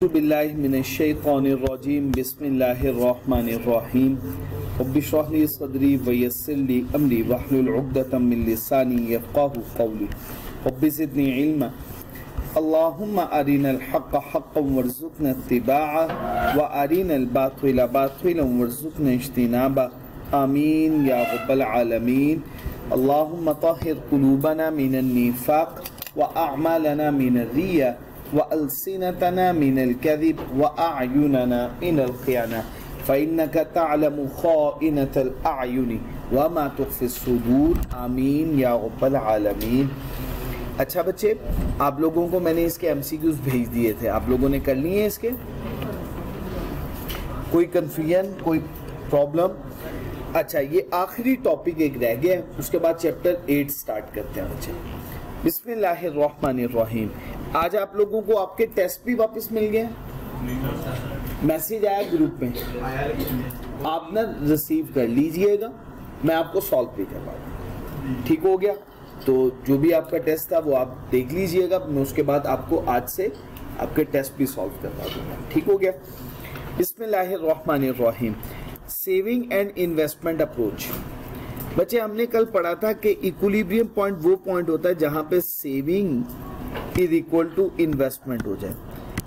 बिल्लाहि मिनश्शैतानिर्रजीम बिस्मिल्लाहिर्रहमानिर्रहीम रब्बि इश्रह ली सदरी व यस्सिर ली अमरी वहलुल उक़दतम मिन लिसानी यफ़क़हू क़ौली रब्बि ज़िदनी इल्मा अल्लाहुम्मा अरिनल हक़्क़ हक़्क़न वरज़ुक़ना इत्तिबाअह व अरिनल बातिला बातिलन वरज़ुक़ना इज्तिनाबह आमीन या रब्बल आलमीन। अल्लाहुम्मा तहिर क़ुलूबना मिनन निफ़ाक़ व अअमालना मिनर रिया व अलसिनतना मिनल कज़िब व अअयुनना मिनल ख़ियाना फ़इन्नका तअलमु ख़ाइनतल अअयुनि व मा तुख़फ़िस सुदूर आमीन या रब्बल आलमीन। अच्छा बच्चे, आप लोगों को मैंने इसके एमसीक्यूज़ भेज दिए थे, आप लोगों ने कर लिए हैं इसके? कोई कन्फ्यूजन, कोई प्रॉब्लम? अच्छा, ये आखिरी टॉपिक एक रह गया है, उसके बाद चैप्टर 8 स्टार्ट करते हैं बच्चे। बिस्मिल्लाहिर्रहमानिर्रहीम। आज आप लोगों को आपके टेस्ट भी वापस मिल गए, मैसेज आया ग्रुप में, आप ना रिसीव कर लीजिएगा, मैं आपको सॉल्व भी करवाऊंगा। ठीक हो गया? तो जो भी आपका टेस्ट था वो आप देख लीजिएगा, मैं उसके बाद आपको आज से आपके टेस्ट भी सॉल्व करवा दूंगा। ठीक हो गया? बिस्मिल्लाहिर्रहमानिर्रहीम। Saving and investment approach. बच्चे, हमने कल पढ़ा था कि इक्विलिब्रियम पॉइंट वो पॉइंट होता है जहां पे saving is equal to investment हो जाए।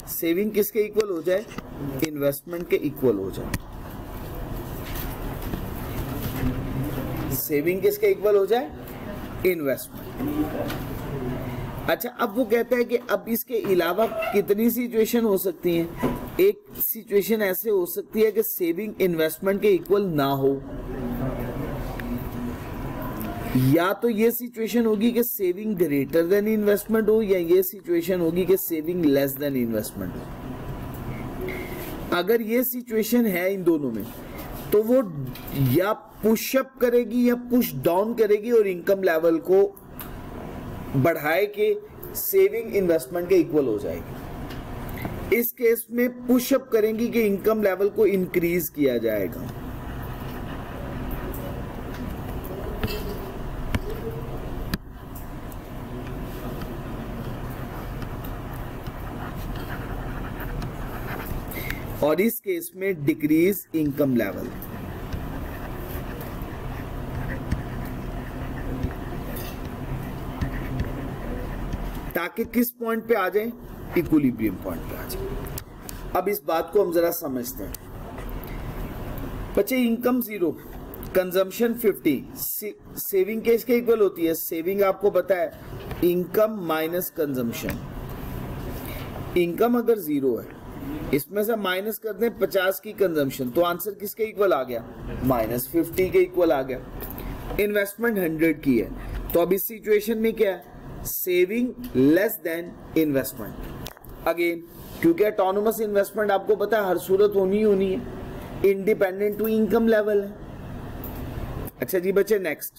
सेविंग किसके इक्वल हो जाए? इन्वेस्टमेंट के इक्वल हो जाए। सेविंग किसके इक्वल हो जाए? इन्वेस्टमेंट। अच्छा, अब वो कहता है कि अब इसके अलावा कितनी सिचुएशन हो सकती हैं? एक सिचुएशन ऐसे हो सकती है कि सेविंग इन्वेस्टमेंट के इक्वल ना हो, या तो ये सिचुएशन होगी कि सेविंग ग्रेटर देन इन्वेस्टमेंट हो, या ये सिचुएशन होगी कि सेविंग लेस देन इन्वेस्टमेंट हो। अगर ये सिचुएशन है इन दोनों में, तो वो या पुश अप करेगी या पुश डाउन करेगी और इनकम लेवल को बढ़ाए के सेविंग इन्वेस्टमेंट के इक्वल हो जाएगी। इस केस में पुश अप करेंगी कि इनकम लेवल को इंक्रीज किया जाएगा। और इस केस में डिक्रीज इनकम लेवल। ताकि किस पॉइंट पे आ जाए? इक्विलिब्रियम पॉइंट पे आ जाए। अब इस बात को हम जरा समझते हैं बच्चे। इनकम 0, कंजम्पशन 50, सेविंग के इसके इक्वल होती है। सेविंग आपको पता है इनकम माइनस कंजम्पशन। इनकम अगर 0 है, इसमें से माइनस कर दें 50 की कंजम्पशन, तो आंसर किसके इक्वल आ गया? -50 के इक्वल आ गया। इन्वेस्टमेंट 100 की है, तो अब इस सिचुएशन में क्या है? Saving less than investment. Again, क्योंकि ऑटोनोमस इन्वेस्टमेंट आपको पता है हर सूरत होनी है, इंडिपेंडेंट टू इनकम लेवल है। अच्छा जी बच्चे, नेक्स्ट,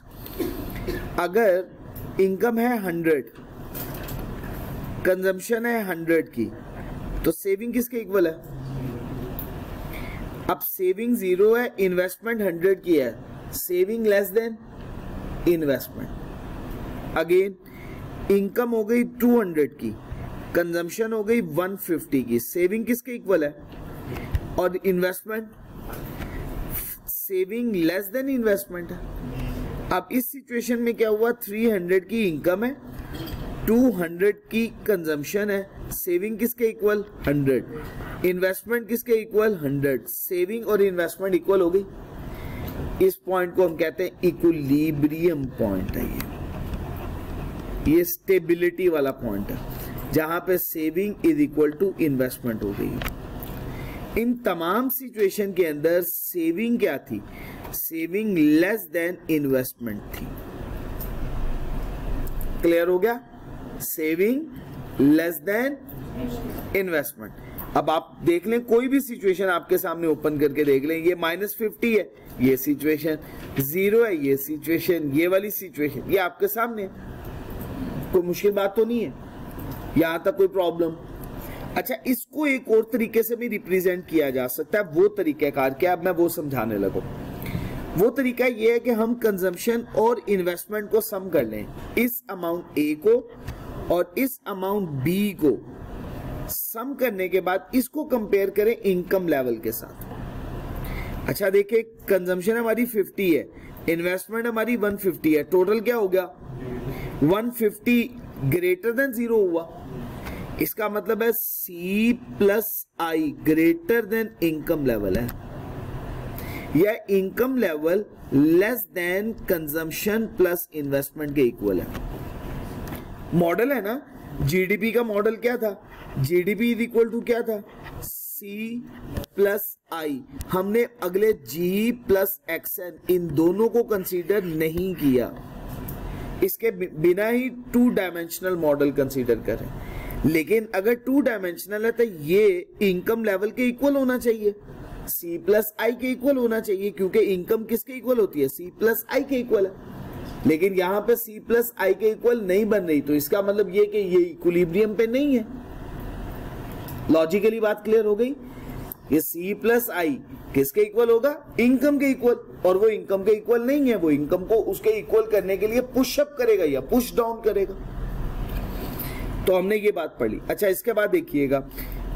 अगर इनकम है 100, कंजम्पशन है 100 की, तो सेविंग किसके इक्वल है? अब सेविंग 0 है, इन्वेस्टमेंट 100 की है, saving less than investment. Again, income हो गई 200 की, कंजम्पशन हो गई 150 की, सेविंग किसके इक्वल है? और investment, saving less than investment है। अब इस सिचुएशन में क्या हुआ? 300 की इनकम है, 200 की कंजम्पशन है, सेविंग किसके इक्वल? 100, इन्वेस्टमेंट किसके इक्वल? 100। सेविंग और इन्वेस्टमेंट इक्वल हो गई। इस पॉइंट को हम कहते हैं इक्विलिब्रियम पॉइंट है। ये स्टेबिलिटी वाला पॉइंट है जहां पे saving is equal to investment हो गई। इन तमाम सिचुएशन के अंदर सेविंग क्या थी? सेविंग लेस देन इन्वेस्टमेंट थी। क्लियर हो गया? Saving less than investment. अब आप देख लें, कोई भी सिचुएशन आपके सामने ओपन करके देख लें, ये -50 है, ये सिचुएशन 0 है, ये सिचुएशन, ये वाली सिचुएशन, ये आपके सामने। कोई मुश्किल बात तो नहीं है, यहां तक कोई प्रॉब्लम? अच्छा, इसको एक और तरीके से भी रिप्रेजेंट किया जा सकता है। वो तरीकाकार क्या, अब मैं वो समझाने लगूं। वो तरीका ये है कि हम कंजम्पशन और इन्वेस्टमेंट को सम कर लें, इस अमाउंट ए को और इस अमाउंट बी को सम करने के बाद इसको कंपेयर करें इनकम लेवल के साथ। अच्छा देखिए, कंजम्पशन हमारी 50 है, इन्वेस्टमेंट हमारी 150 है, टोटल क्या हो गया 150 ग्रेटर देन 0 हुआ। इसका मतलब है C प्लस आई ग्रेटर देन इनकम लेवल है, या income level less than consumption plus investment के इक्वल है। मॉडल है ना, जीडीपी का मॉडल क्या था, जीडीपी इज इक्वल टू क्या था C प्लस आई। हमने अगले G प्लस एक्सएन इन दोनों को कंसीडर नहीं किया, इसके बिना ही 2 डायमेंशनल मॉडल कंसीडर करें। लेकिन अगर 2 डायमेंशनल है तो ये इनकम लेवल के इक्वल होना चाहिए, C प्लस आई के इक्वल होना चाहिए, क्योंकि इनकम किसके इक्वल होती है, C प्लस आई के इक्वल है। लेकिन यहाँ पे C प्लस आई के इक्वल नहीं बन रही, तो इसका मतलब ये कि ये इक्विलिब्रियम पे नहीं है। लॉजिकली बात क्लियर हो गई। ये C प्लस आई किसके इक्वल होगा, इनकम के इक्वल, और वो इनकम के इक्वल नहीं है, वो इनकम को उसके इक्वल करने के लिए पुश अप करेगा या पुश डाउन करेगा। तो हमने ये बात पढ़ी। अच्छा इसके बाद देखिएगा,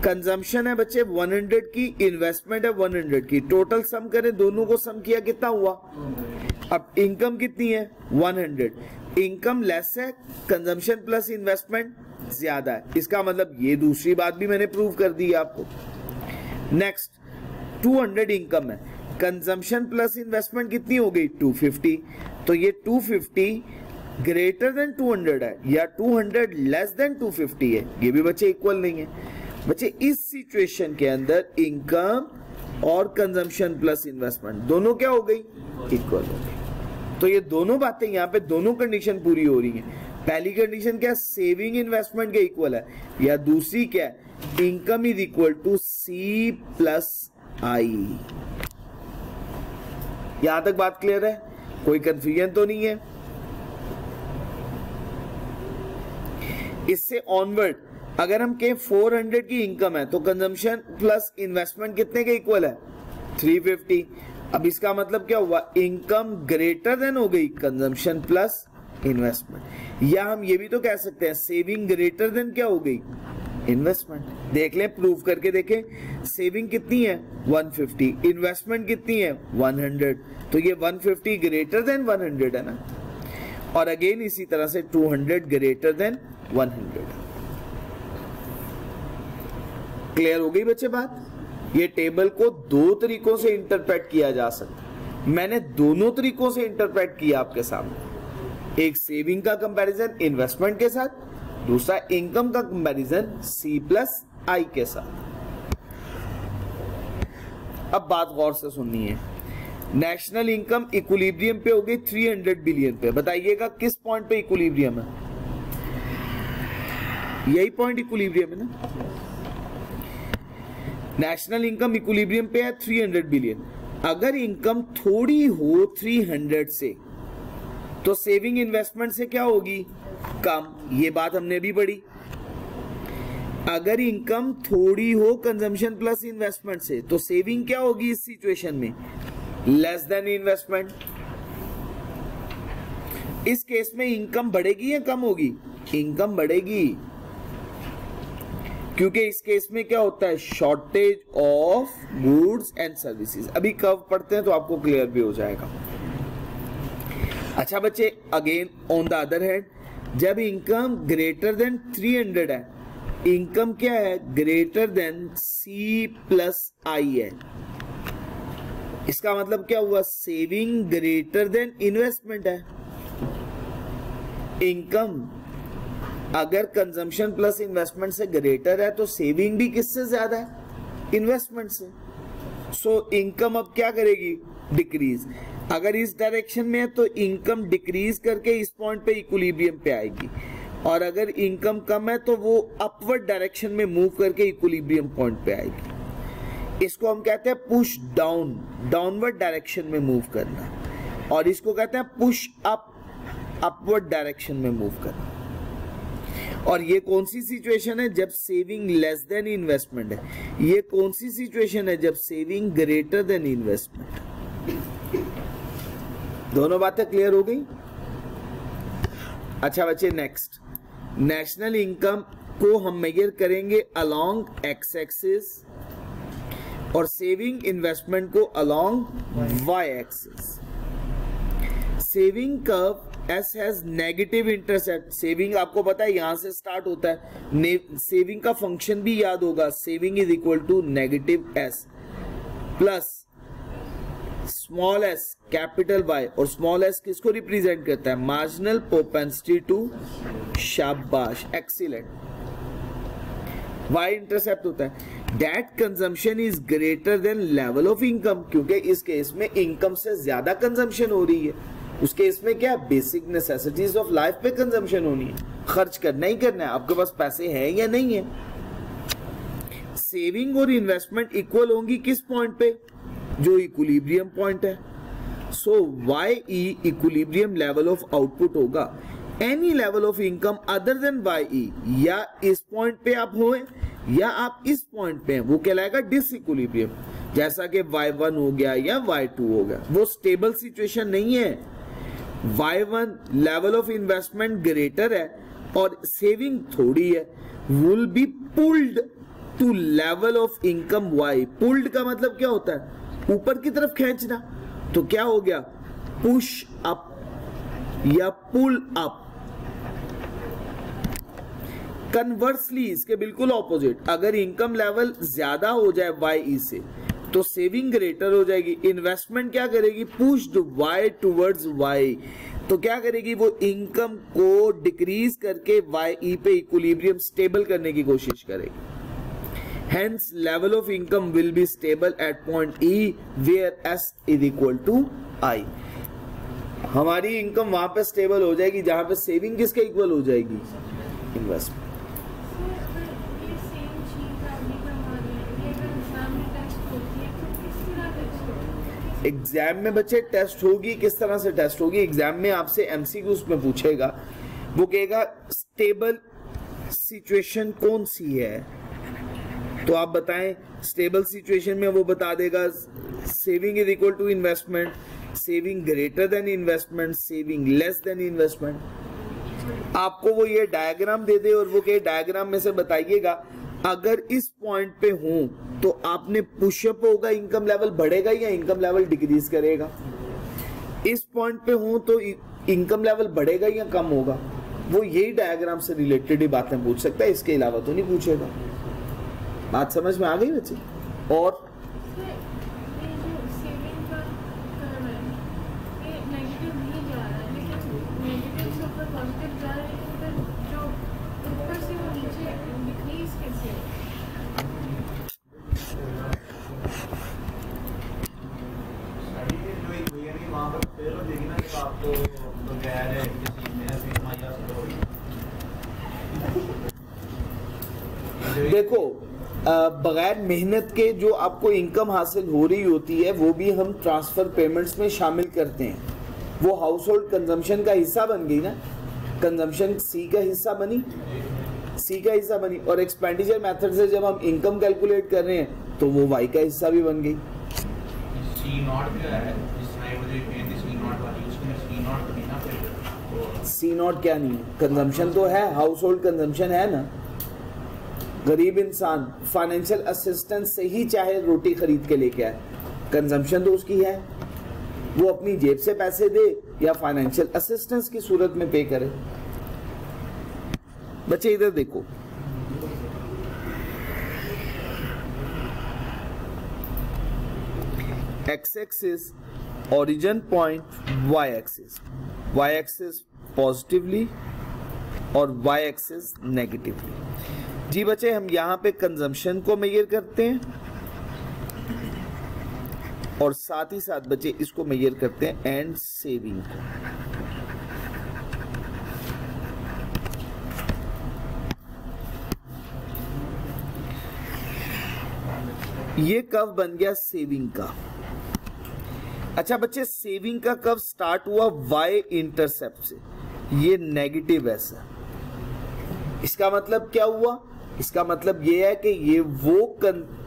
कंजम्पशन है बच्चे 100 की, इन्वेस्टमेंट है 100 की, टोटल सम करें, दोनों को सम किया कितना हुआ। अब इनकम कितनी है 100, इनकम लेस है, कंजम्पशन प्लस इन्वेस्टमेंट ज्यादा है। इसका मतलब ये दूसरी बात भी मैंने प्रूव कर दी आपको। नेक्स्ट 200 इनकम है, कंजम्पशन प्लस इन्वेस्टमेंट कितनी हो गई 250, तो ये 250 ग्रेटर देन 200 है या 200 लेस देन 250 है, ये भी बच्चे इक्वल नहीं है। बच्चे इस सिचुएशन के अंदर इनकम और कंजम्पशन प्लस इन्वेस्टमेंट दोनों क्या हो गई, इक्वल हो गई। तो ये दोनों बातें यहाँ पे दोनों कंडीशन पूरी हो रही हैं। पहली कंडीशन क्या, सेविंग इन्वेस्टमेंट के इक्वल है, या दूसरी क्या, income is equal to C plus I. यहां तक बात क्लियर है, कोई कंफ्यूजन तो नहीं है। इससे ऑनवर्ड अगर हम कहें 400 की इनकम है तो कंजम्पशन प्लस इन्वेस्टमेंट कितने के इक्वल है 350। अब इसका मतलब क्या हुआ, इनकम ग्रेटर देन हो गई कंजम्पशन प्लस इन्वेस्टमेंट, या हम ये भी तो कह सकते हैं सेविंग ग्रेटर देन क्या हो गई इन्वेस्टमेंट। देख लें, प्रूव करके देखें, सेविंग कितनी है 150, इन्वेस्टमेंट कितनी है 100, तो ये 150 ग्रेटर देन 100 है ना। और अगेन इसी तरह से 200 ग्रेटर देन 100। क्लियर हो गई बच्चे बात। ये टेबल को 2 तरीकों से इंटरप्रेट किया जा सकता, मैंने दोनों तरीकों से इंटरप्रेट किया आपके सामने। एक सेविंग का कंपैरिजन इन्वेस्टमेंट के साथ, दूसरा इनकम का कंपैरिजन C प्लस आई के साथ। अब बात गौर से सुननी है, नेशनल इनकम इक्विलिब्रियम पे हो गई 300 बिलियन पे। बताइएगा किस पॉइंट पे इक्विलिब्रियम है, यही पॉइंट इक्विलिब्रियम है ना। नेशनल इनकम इक्विलिब्रियम पे है 300 बिलियन। अगर इनकम थोड़ी हो 300 से तो सेविंग इन्वेस्टमेंट से क्या होगी, कम। ये बात हमने भी पढ़ी। अगर इनकम थोड़ी हो कंजम्पशन प्लस इन्वेस्टमेंट से तो सेविंग क्या होगी इस सिचुएशन में, लेस देन इन्वेस्टमेंट। इस केस में इनकम बढ़ेगी या कम होगी, इनकम बढ़ेगी, क्योंकि इस केस में क्या होता है, shortage of goods and services. अभी कर्व पढ़ते हैं तो आपको क्लियर भी हो जाएगा। अच्छा बच्चे, again on the other hand, जब इनकम ग्रेटर देन 300 है, इनकम क्या है ग्रेटर देन C प्लस आई है, इसका मतलब क्या हुआ, सेविंग ग्रेटर देन इन्वेस्टमेंट है। इनकम अगर कंजम्पशन प्लस इन्वेस्टमेंट से ग्रेटर है तो सेविंग भी किससे ज्यादा है, इन्वेस्टमेंट से। सो इनकम अब क्या करेगी, डिक्रीज। अगर इस डायरेक्शन में है तो इनकम डिक्रीज करके इस पॉइंट पे इक्विलिब्रियम पे आएगी, और अगर इनकम कम है तो वो अपवर्ड डायरेक्शन में मूव करके इक्विलिब्रियम पॉइंट पे आएगी। इसको हम कहते हैं पुश डाउन, डाउनवर्ड डायरेक्शन में मूव करना, और इसको कहते हैं पुश अप, अपवर्ड डायरेक्शन में मूव करना। और ये कौन सी सिचुएशन है, जब सेविंग लेस देन इन्वेस्टमेंट है। ये कौन सी सिचुएशन है, जब सेविंग ग्रेटर देन इन्वेस्टमेंट। दोनों बातें क्लियर हो गई। अच्छा बच्चे, नेक्स्ट, नेशनल इनकम को हम मेजर करेंगे अलोंग एक्स एक्सिस और सेविंग इन्वेस्टमेंट को along y axis. Saving curve S has negative intercept. Saving आपको पता है यहां से स्टार्ट होता है, सेविंग का फंक्शन भी याद होगा, saving is equal to negative s plus small s capital Y, और स्मॉल एस किसको रिप्रेजेंट करता है? मार्जिनल प्रोपेंसिटी टू, शाबाश, एक्सीलेंट। वाई इंटरसेप्ट होता है that consumption is greater than level of income, क्योंकि इस केस में इनकम से ज्यादा कंजम्पशन हो रही है। उस केस में क्या, बेसिक नेसेसिटीज ऑफ लाइफ पे कंजम्पशन होनी है, खर्च करना ही करना है, आपके पास पैसे हैं या नहीं है। सेविंग और इन्वेस्टमेंट इक्वल होंगी किस पॉइंट पे? जो इक्विलिब्रियम पॉइंट है। So Y E equilibrium level of output होगा any level of income other than Y E, या इस पॉइंट पे आप हो या आप इस पॉइंट पे हैं, वो कहलाएगा डिसइक्विलिब्रियम। जैसा कि y1 हो गया या y2 हो गया, वो स्टेबल सिचुएशन नहीं है। y1 level of investment greater है और सेविंग थोड़ी है, will be pulled to level of income y। Pulled का मतलब क्या होता है? ऊपर की तरफ खींचना। तो क्या हो गया? पुश अप या पुल अप। कन्वर्सली इसके बिल्कुल ऑपोजिट, अगर इनकम लेवल ज्यादा हो जाए YE से तो सेविंग ग्रेटर हो जाएगी। इन्वेस्टमेंट क्या करेगी? Pushed Y towards Y। तो क्या करेगी? वो इनकम को डिक्रीज करके YE पे इक्विलिब्रियम स्टेबल करने की कोशिश करेगी। Hence, level of income will be stable at point E where S is equal to I। हमारी इनकम वहां पे स्टेबल हो जाएगी जहां पे सेविंग किसके इक्वल हो जाएगी? इन्वेस्टमेंट। एग्जाम में बच्चे टेस्ट होगी, किस तरह से टेस्ट होगी? एग्जाम में आपसे एमसीक्यूज में पूछेगा, वो कहेगा स्टेबल सिचुएशन कौन सी है, तो आप बताएं। स्टेबल सिचुएशन में वो बता देगा saving is equal to investment, saving greater than investment, saving less than investment. आपको वो ये डायग्राम दे दे और वो कहे डायग्राम में से बताइएगा अगर इस पॉइंट पे हूं तो आपने पुशअप होगा, इनकम लेवल बढ़ेगा या इनकम लेवल डिक्रीज करेगा? इस पॉइंट पे हूं तो इनकम लेवल बढ़ेगा या कम होगा? वो यही डायग्राम से रिलेटेड ही बातें पूछ सकता है, इसके अलावा तो नहीं पूछेगा। बात समझ में आ गई बच्चे? और देखो, बगैर मेहनत के जो आपको इनकम हासिल हो रही होती है वो भी हम ट्रांसफर पेमेंट्स में शामिल करते हैं। वो हाउस होल्ड कंजम्पशन का हिस्सा बन गई ना, कंजम्पशन सी का हिस्सा बनी, सी का हिस्सा बनी, और एक्सपेंडिचर मेथड से जब हम इनकम कैलकुलेट कर रहे हैं तो वो वाई का हिस्सा भी बन गई। सी नॉट क्या नहीं है? कंजम्पशन तो है, हाउस होल्ड कंजम्पशन है ना। गरीब इंसान फाइनेंशियल असिस्टेंस से ही चाहे रोटी खरीद के लेके आए, कंजम्पशन तो उसकी है, वो अपनी जेब से पैसे दे या फाइनेंशियल असिस्टेंस की सूरत में पे करे। बच्चे इधर देखो, x axis origin point, y axis positively और वाई एक्सिस नेगेटिवली। जी बच्चे, हम यहां पे कंजम्पशन को मेजर करते हैं और साथ ही साथ बच्चे इसको मेजर करते हैं एंड सेविंग को। ये कब बन गया सेविंग का? अच्छा बच्चे, सेविंग का कब स्टार्ट हुआ? वाई इंटरसेप्ट से। ये नेगेटिव ऐसा, इसका मतलब क्या हुआ? इसका मतलब ये है कि ये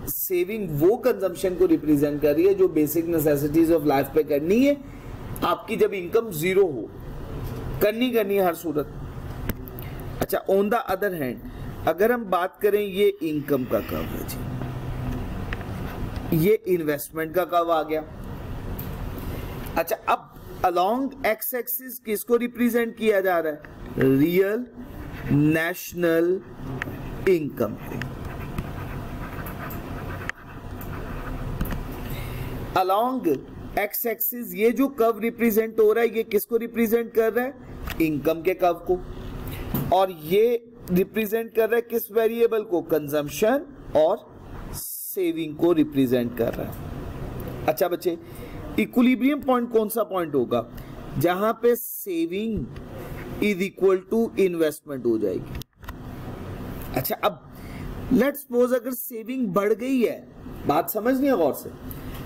सेविंग वो कंजम्पशन को रिप्रेजेंट कर रही है जो बेसिक नेसेसिटीज ऑफ लाइफ पे करनी है आपकी जब इनकम जीरो हो, करनी हर सूरत। अच्छा, ऑन द अदर हैंड अगर हम बात करें ये इनकम का कर्व है जी, ये इन्वेस्टमेंट का कर्व आ गया। अच्छा, अब अलोंग एक्स एक्सिस किसको रिप्रेजेंट किया जा रहा है? रियल नेशनल इनकम को। अलोंग एक्स एक्सिस ये जो कर्व रिप्रेजेंट हो रहा है, ये किसको रिप्रेजेंट कर रहा है? इनकम के कर्व को। और ये रिप्रेजेंट कर रहा है किस वेरिएबल को? कंजम्पशन और सेविंग को रिप्रेजेंट कर रहा है। अच्छा बच्चे, इक्विलिब्रियम पॉइंट कौन सा पॉइंट होगा? जहां पे saving is equal to investment हो जाएगी। अच्छा, अब लेट्स सपोज अगर सेविंग बढ़ गई है, बात समझनी है गौर से,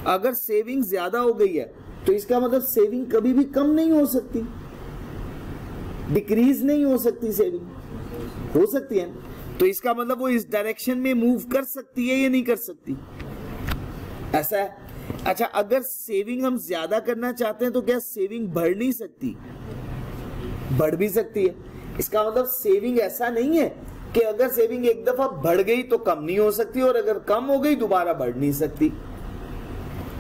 अगर सेविंग ज्यादा हो गई है तो इसका मतलब सेविंग कभी भी कम नहीं हो सकती, डिक्रीज नहीं हो सकती, सेविंग हो सकती है। तो इसका मतलब वो इस डायरेक्शन में मूव कर सकती है या नहीं कर सकती, ऐसा है। अच्छा, अगर सेविंग हम ज्यादा करना चाहते हैं तो क्या सेविंग बढ़ नहीं सकती? बढ़ भी सकती है। इसका मतलब सेविंग ऐसा नहीं है कि अगर सेविंग एक दफा बढ़ गई तो कम नहीं हो सकती, और अगर कम हो गई दोबारा बढ़ नहीं सकती।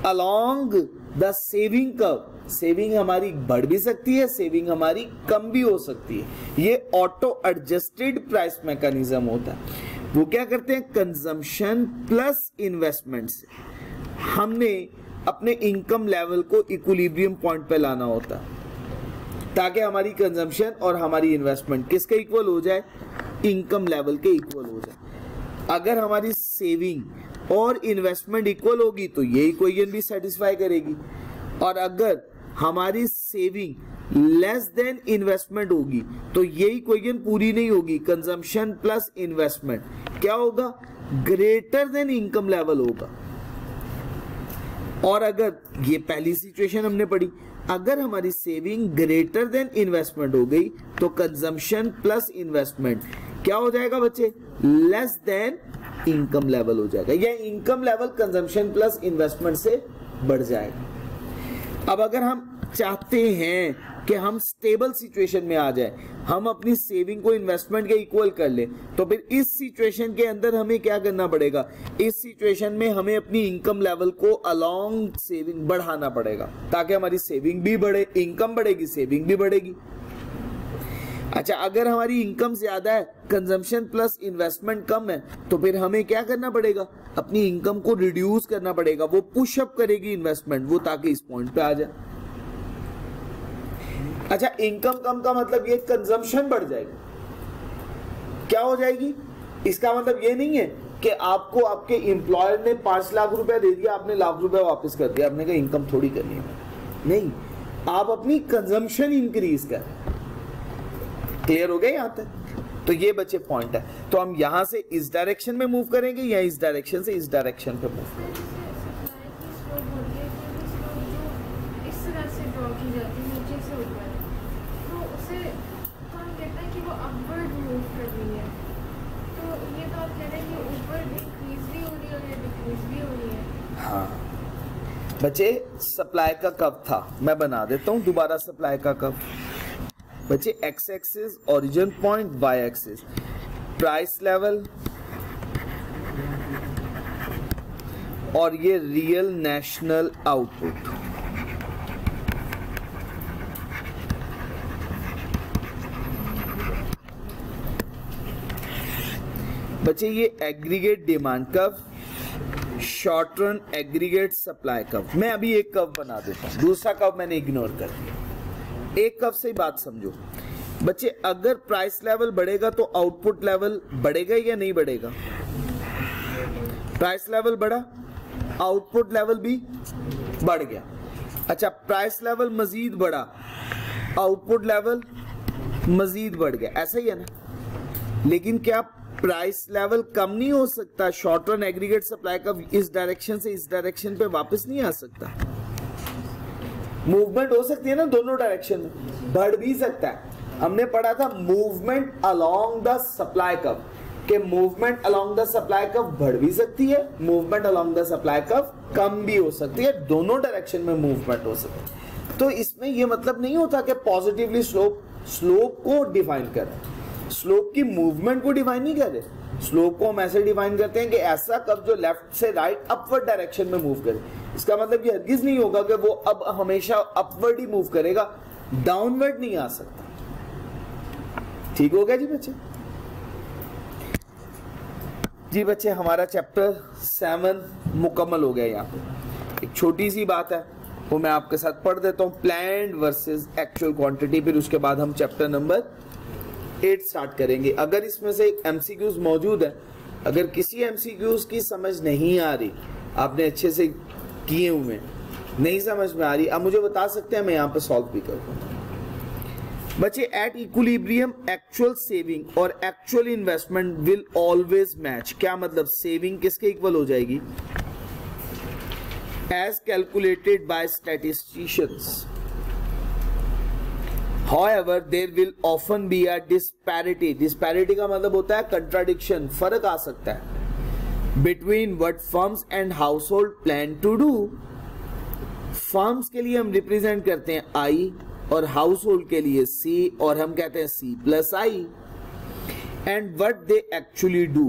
Along the saving curve saving हमारी बढ़ भी सकती है, सेविंग हमारी कम भी हो सकती है। ये ऑटो एडजस्टेड प्राइस मैकेनिज्म होता है। वो क्या करते हैं? कंजम्पशन प्लस इन्वेस्टमेंट से हमने अपने इनकम लेवल को इक्विलिब्रियम पॉइंट पे लाना होता है, ताकि हमारी कंजम्पशन और हमारी इन्वेस्टमेंट किसके इक्वल हो जाए? इनकम लेवल के इक्वल हो जाए। अगर हमारी सेविंग और इन्वेस्टमेंट इक्वल होगी तो ये इक्वेशन भी सेटिस्फाई करेगी, और अगर हमारी सेविंग लेस देन इन्वेस्टमेंट होगी तो ये इक्वेशन पूरी नहीं होगी। कंजम्पशन प्लस इन्वेस्टमेंट क्या होगा? ग्रेटर देन इनकम लेवल होगा। और अगर ये पहली सिचुएशन हमने पढ़ी, अगर हमारी सेविंग ग्रेटर देन इन्वेस्टमेंट हो गई तो कंजम्पशन प्लस इन्वेस्टमेंट क्या हो जाएगा बच्चे? लेस देन इनकम लेवल हो जाएगा, या income level consumption plus investment से बढ़ जाएगा। अब अगर हम चाहते हैं कि हम स्टेबल सिचुएशन में आ जाए, हम अपनी सेविंग को इन्वेस्टमेंट के इक्वल कर लें, तो फिर इस सिचुएशन के अंदर हमें क्या करना पड़ेगा? इस सिचुएशन में हमें अपनी इनकम लेवल को अलोंग सेविंग बढ़ाना पड़ेगा, ताकि हमारी सेविंग भी बढ़े, इनकम बढ़ेगी, सेविंग भी बढ़ेगी। अच्छा, अगर हमारी इनकम ज्यादा है, कंजम्पशन प्लस इन्वेस्टमेंट कम है, तो फिर हमें क्या करना पड़ेगा? अपनी इनकम को रिड्यूस करना पड़ेगा। वो पुशअप करेगी इन्वेस्टमेंट, वो ताकि इस पॉइंट पे आ जाए। अच्छा, इनकम कम का मतलब ये कंजम्पशन बढ़ जाएगी। क्या हो जाएगी? इसका मतलब ये नहीं है कि आपको आपके एम्प्लॉयर ने 5 लाख रुपया दे दिया, आपने लाख रुपया वापस कर दिया, आपने कहा इनकम थोड़ी करनी है। नहीं, आप अपनी कंजम्पशन इंक्रीज कर। क्लियर हो गया यहाँ तक? तो ये बच्चे पॉइंट है। तो हम यहां से इस डायरेक्शन में मूव करेंगे या इस डायरेक्शन से इस डायरेक्शन पे मूव करेंगे? हाँ बच्चे, सप्लाई का कर्व था, मैं बना देता हूं दोबारा सप्लाई का कर्व। बच्चे, x axis origin point, y axis price level, और ये रियल नेशनल आउटपुट। बच्चे, ये aggregate demand curve, short run aggregate supply curve. मैं अभी एक कर्व बना देता हूं, दूसरा कर्व मैंने इग्नोर कर दिया। एक कर्व से ही बात समझो बच्चे। अगर प्राइस लेवल बढ़ेगा तो आउटपुट लेवल बढ़ेगा या नहीं बढ़ेगा? प्राइस लेवल बढ़ा, आउटपुट लेवल भी बढ़ गया। अच्छा, प्राइस लेवल मजीद बढ़ा, आउटपुट लेवल मजीद बढ़ गया, ऐसा ही है ना? लेकिन क्या प्राइस लेवल कम नहीं हो सकता? शॉर्ट रन एग्रीगेट सप्लाई का इस डायरेक्शन से इस डायरेक्शन पे वापस नहीं आ सकता? मूवमेंट हो सकती है ना दोनों डायरेक्शन में, बढ़ भी सकता है। हमने पढ़ा था movement along the supply curve, कि movement along the supply curve बढ़ भी सकती है, movement along the supply curve कम भी हो सकती है, दोनों डायरेक्शन में मूवमेंट हो सकती है। तो इसमें यह मतलब नहीं होता कि पॉजिटिवली स्लोप को डिफाइन करें। स्लोप की मूवमेंट को डिफाइन नहीं कर रहे, स्लोप को हम ऐसे डिफाइन करते हैं कि ऐसा कर्व जो लेफ्ट से राइट अपवर्ड डायरेक्शन में मूव करे। इसका मतलब ये हरगिज नहीं होगा कि वो अब हमेशा अपवर्ड ही मूव करेगा, डाउनवर्ड नहीं आ सकता। ठीक हो गया जी बच्चे? जी बच्चे, हमारा चैप्टर 7 मुकम्मल हो गया। यहाँ पे एक छोटी सी बात है वो मैं आपके साथ पढ़ देता हूँ, प्लान्ड वर्सेस एक्चुअल क्वांटिटी। फिर उसके बाद हम चैप्टर नंबर 8 स्टार्ट करेंगे। अगर इसमें से एमसीक्यूज मौजूद है, अगर किसी एमसीक्यूज की समझ नहीं आ रही, आपने अच्छे से किए हुए नहीं समझ में आ रही, आप मुझे बता सकते हैं, मैं यहाँ पे सॉल्व भी करूँगा। बच्चे, एट इक्विलिब्रियम एक्चुअल सेविंग और actual investment will always match. क्या मतलब? सेविंग किसके इक्वल हो जाएगी? As calculated by statisticians. However, there will often be a disparity. Disparity का मतलब होता है contradiction, फर्क आ सकता है between what firms and household plan to do. Firms के लिए हम रिप्रेजेंट करते हैं I और household के लिए C, और हम कहते हैं C plus I. And what they actually do.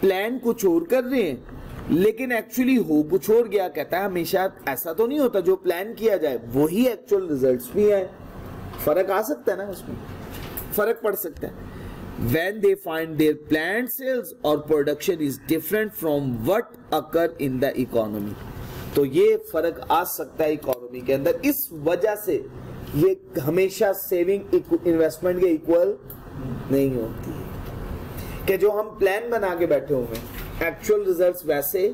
Plan कुछ और कर रहे हैं लेकिन एक्चुअली हो कुछ और गया। कहता है हमेशा ऐसा तो नहीं होता, जो प्लान किया जाए वही एक्चुअल रिजल्ट्स भी है। फर्क आ सकता है ना, उसमें फर्क पड़ सकता है। When they find their planned sales or production is different from what occur in the economy, तो ये फर्क आ सकता है इकोनॉमी के अंदर। इस वजह से ये हमेशा सेविंग इन्वेस्टमेंट के इक्वल नहीं होती है कि जो हम प्लान बना के बैठे हुए हैं, एक्चुअल रिजल्ट्स वैसे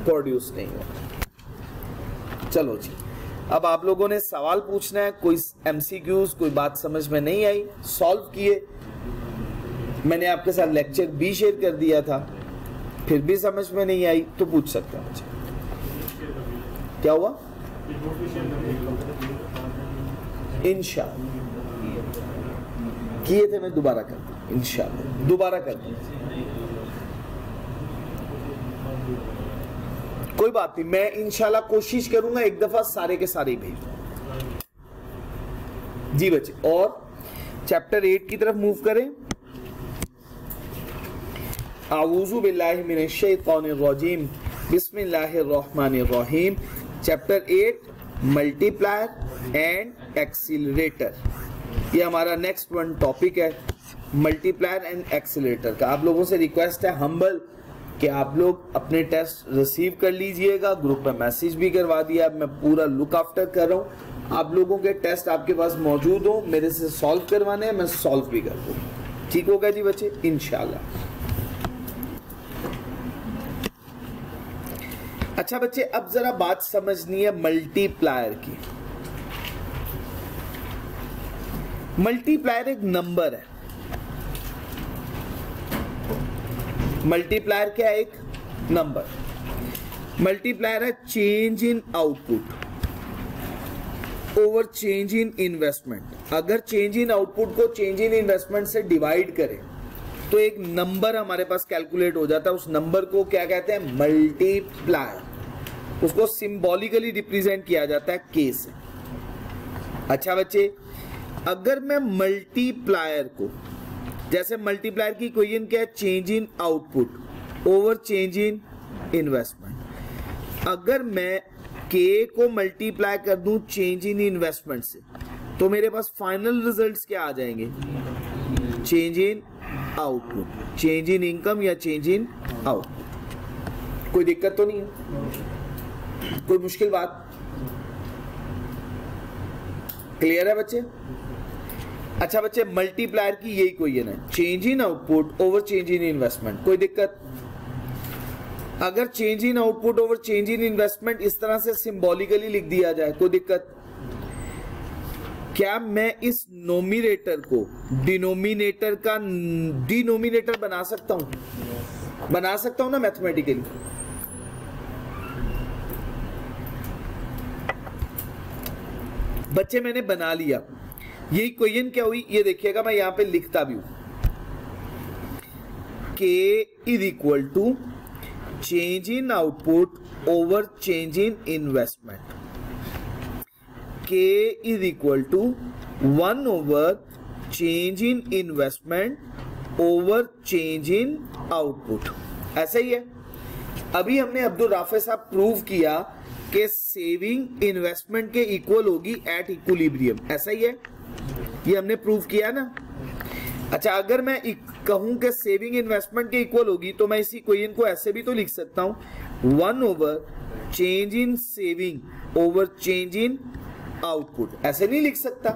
प्रोड्यूस नहीं होते। चलो जी, अब आप लोगों ने सवाल पूछना है, कोई एमसीक्यूज, कोई बात समझ में नहीं आई, सॉल्व किए। मैंने आपके साथ लेक्चर भी शेयर कर दिया था, फिर भी समझ में नहीं आई तो पूछ सकते हैं मुझे। क्या हुआ? इंशाअल्लाह किए थे, मैं दोबारा करता हूं, इंशाअल्लाह दोबारा करता हूं। कोई बात नहीं, मैं इंशाल्लाह कोशिश करूंगा एक दफा सारे के सारे भेज। जी बच्चे, और चैप्टर 8 की तरफ मूव करें। आऊज़ु बिल्लाहि मिनश शैतानिर रजीम, बिस्मिल्लाहिर रहमानिर रहीम। चैप्टर 8 मल्टीप्लायर एंड एक्सीलरेटर, ये हमारा नेक्स्ट वन टॉपिक है, मल्टीप्लायर एंड एक्सीलरेटर का। आप लोगों से रिक्वेस्ट है हम्बल कि आप लोग अपने टेस्ट रिसीव कर लीजिएगा। ग्रुप पे मैसेज भी करवा दिया, मैं पूरा लुक आफ्टर कर रहा हूँ। आप लोगों के टेस्ट आपके पास मौजूद हो, मेरे से सॉल्व करवाने हैं, मैं सॉल्व भी कर दूँ। ठीक होगा जी बच्चे, इंशाल्लाह। अच्छा बच्चे, अब जरा बात समझनी है मल्टीप्लायर की। मल्टीप्लायर एक नंबर है। मल्टीप्लायर क्या है? एक नंबर। मल्टीप्लायर है change in output over change in investment. अगर चेंज इन आउटपुट को चेंज इन इन्वेस्टमेंट से डिवाइड करें तो एक नंबर हमारे पास कैलकुलेट हो जाता है। उस नंबर को क्या कहते हैं? मल्टीप्लायर। उसको सिंबॉलिकली रिप्रेजेंट किया जाता है के से। अच्छा बच्चे, अगर मैं मल्टीप्लायर को, जैसे मल्टीप्लायर की इक्वेशन क्या है? Change in output over change in investment. अगर मैं के को मल्टीप्लाई कर दूं चेंज इन इन्वेस्टमेंट से, तो मेरे पास फाइनल रिजल्ट्स क्या आ जाएंगे? Change in output, change in income या चेंज इन आउटपुट। कोई दिक्कत तो नहीं है? कोई मुश्किल बात? क्लियर है बच्चे? अच्छा बच्चे, मल्टीप्लायर की यही इक्वेशन है, change in output over change in investment. कोई दिक्कत? अगर change in output over change in investment इस तरह से सिंबॉलिकली लिख दिया जाए, कोई दिक्कत? क्या मैं इस नोमिनेटर को डिनोमिनेटर का डिनोमिनेटर बना सकता हूं? बना सकता हूं ना मैथमेटिकली? बच्चे मैंने बना लिया। ये इक्वेशन क्या हुई ये देखिएगा, मैं यहां पे लिखता भी हूं, K is equal to change in output over change in investment. K is equal to 1 over change in investment over change in output, ऐसा ही है। अभी हमने अब्दुल राफे साहब प्रूव किया कि सेविंग इन्वेस्टमेंट के इक्वल होगी एट इक्विलिब्रियम, ऐसा ही है, ये हमने प्रूव किया ना। अच्छा, अगर मैं कहूं कि सेविंग इन्वेस्टमेंट के इक्वल होगी तो मैं इसी इक्वेशन को ऐसे भी तो लिख सकता हूं, 1 over change in saving over change in output, ऐसे नहीं लिख सकता।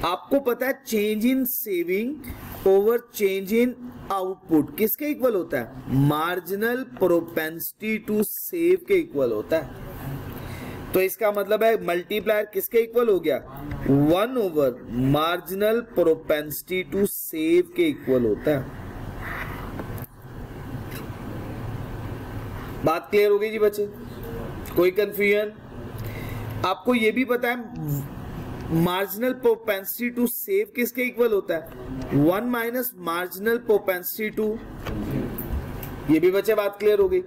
आपको पता है change in saving over change in output किसके इक्वल होता है? मार्जिनल प्रोपेंसिटी टू सेव के इक्वल होता है। तो इसका मतलब है मल्टीप्लायर किसके इक्वल हो गया? 1 over marginal propensity to save के इक्वल होता है। बात क्लियर हो गई जी बच्चे? कोई कंफ्यूजन? आपको यह भी पता है मार्जिनल प्रोपेंसिटी टू सेव किसके इक्वल होता है? 1 माइनस मार्जिनल प्रोपेंसिटी टू, ये भी बच्चे बात क्लियर हो गई।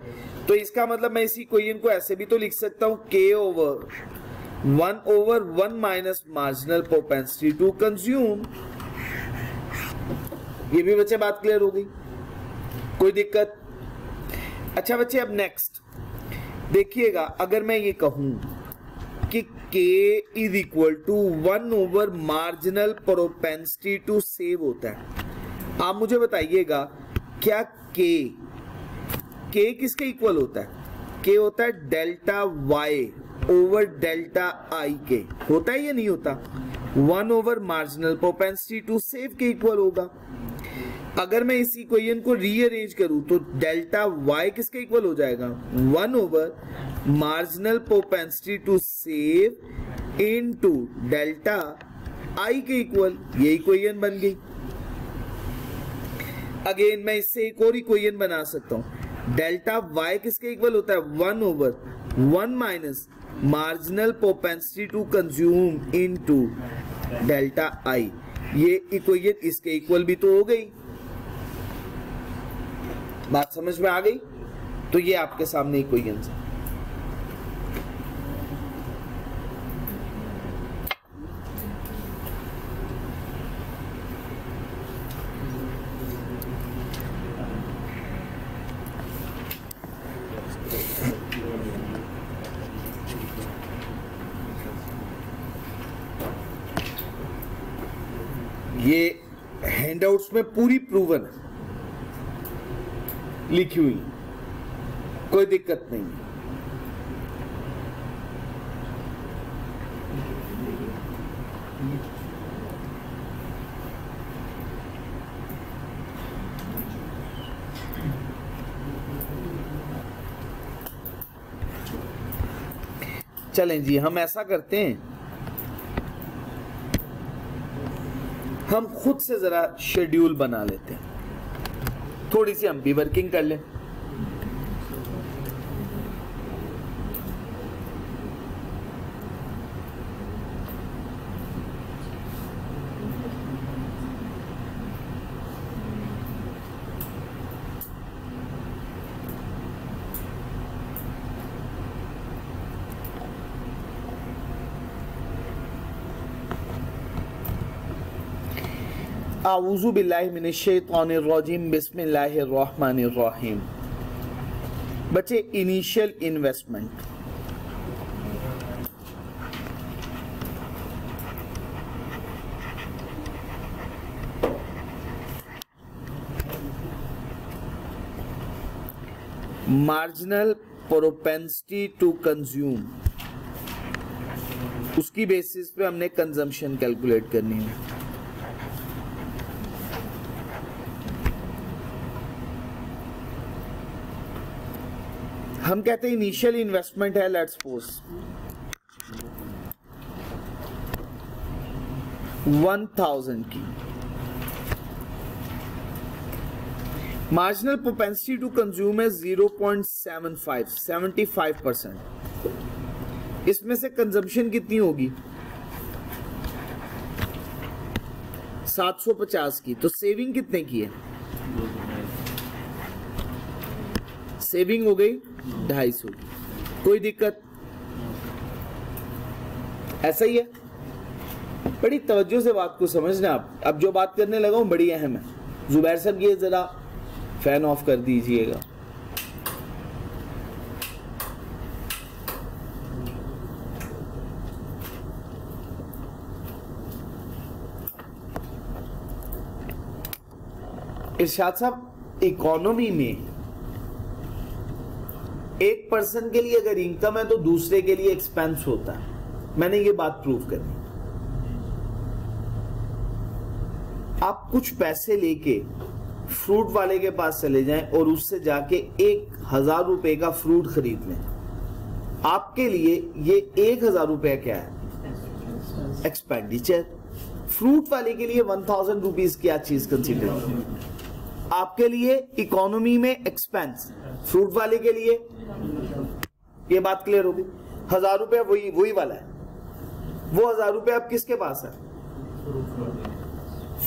तो इसका मतलब मैं इसी इक्वेशन को ऐसे भी तो लिख सकता हूं, k over 1 over 1 minus marginal propensity to consume, ये भी बच्चे बात क्लियर हो गई, कोई दिक्कत? अच्छा बच्चे, अब नेक्स्ट देखिएगा, अगर मैं ये कहूं कि k is equal to 1 over marginal propensity to save होता है, आप मुझे बताइएगा क्या k किसके इक्वल होता है? k होता है delta y over delta i के, होता है या नहीं होता? 1 over marginal propensity to save के इक्वल होगा। अगर मैं इस इक्वेशन को रीअरेंज करूं तो डेल्टा y किसके इक्वल हो जाएगा? 1 over marginal propensity to save into delta i के इक्वल, ये इक्वेशन बन गई। अगेन मैं इससे एक और इक्वेशन बना सकता हूं, डेल्टा y किसके इक्वल होता है? 1 over 1 minus marginal propensity to consume into delta i, ये इक्वेशन इसके इक्वल भी तो हो गई। बात समझ में आ गई? तो ये आपके सामने इक्वेशन है। ये हैंडआउट्स में पूरी प्रूवन लिखी हुई, कोई दिक्कत नहीं। चलें जी, हम ऐसा करते हैं, हम खुद से जरा शेड्यूल बना लेते हैं, थोड़ी सी हम भी वर्किंग कर लें। आऊज़ु बिल्लाहि मिनश्शैतानिर रजीम, बिस्मिल्लाहिर रहमानिर रहीम। बच्चे, initial investment, marginal propensity to consume, उसकी बेसिस पे हमने कंजम्पशन कैलकुलेट करनी है। हम कहते हैं इनिशियल इन्वेस्टमेंट है, लेट्स सपोज 1000 की, मार्जिनल प्रोपेंसिटी टू कंज्यूम है 0.75, 75%। इसमें से कंजम्पशन कितनी होगी? 750 की। तो सेविंग कितने की है? सेविंग हो गई 250 की। कोई दिक्कत? ऐसा ही है। बड़ी तवज्जो से बात को समझना आप। अब जो बात करने लगा हूं बड़ी अहम है। जुबैर साहब ये जरा फैन ऑफ कर दीजिएगा। इरशाद साहब, इकोनॉमी में एक पर्सन के लिए अगर इनकम है तो दूसरे के लिए एक्सपेंस होता है। मैंने ये बात प्रूव करनी। आप कुछ पैसे लेके फ्रूट वाले के पास चले जाएं और उससे जाके 1000 रुपए का फ्रूट खरीद लें, आपके लिए ये 1000 रुपया क्या है? एक्सपेंडिचर। फ्रूट वाले के लिए 1000 रुपीज क्या चीज कंसिडर? आपके लिए इकोनॉमी में एक्सपेंस, फ्रूट वाले के लिए ये बात क्लियर होगी। 1000 रुपया वही वाला है। वो 1000 रुपया आप किसके पास है?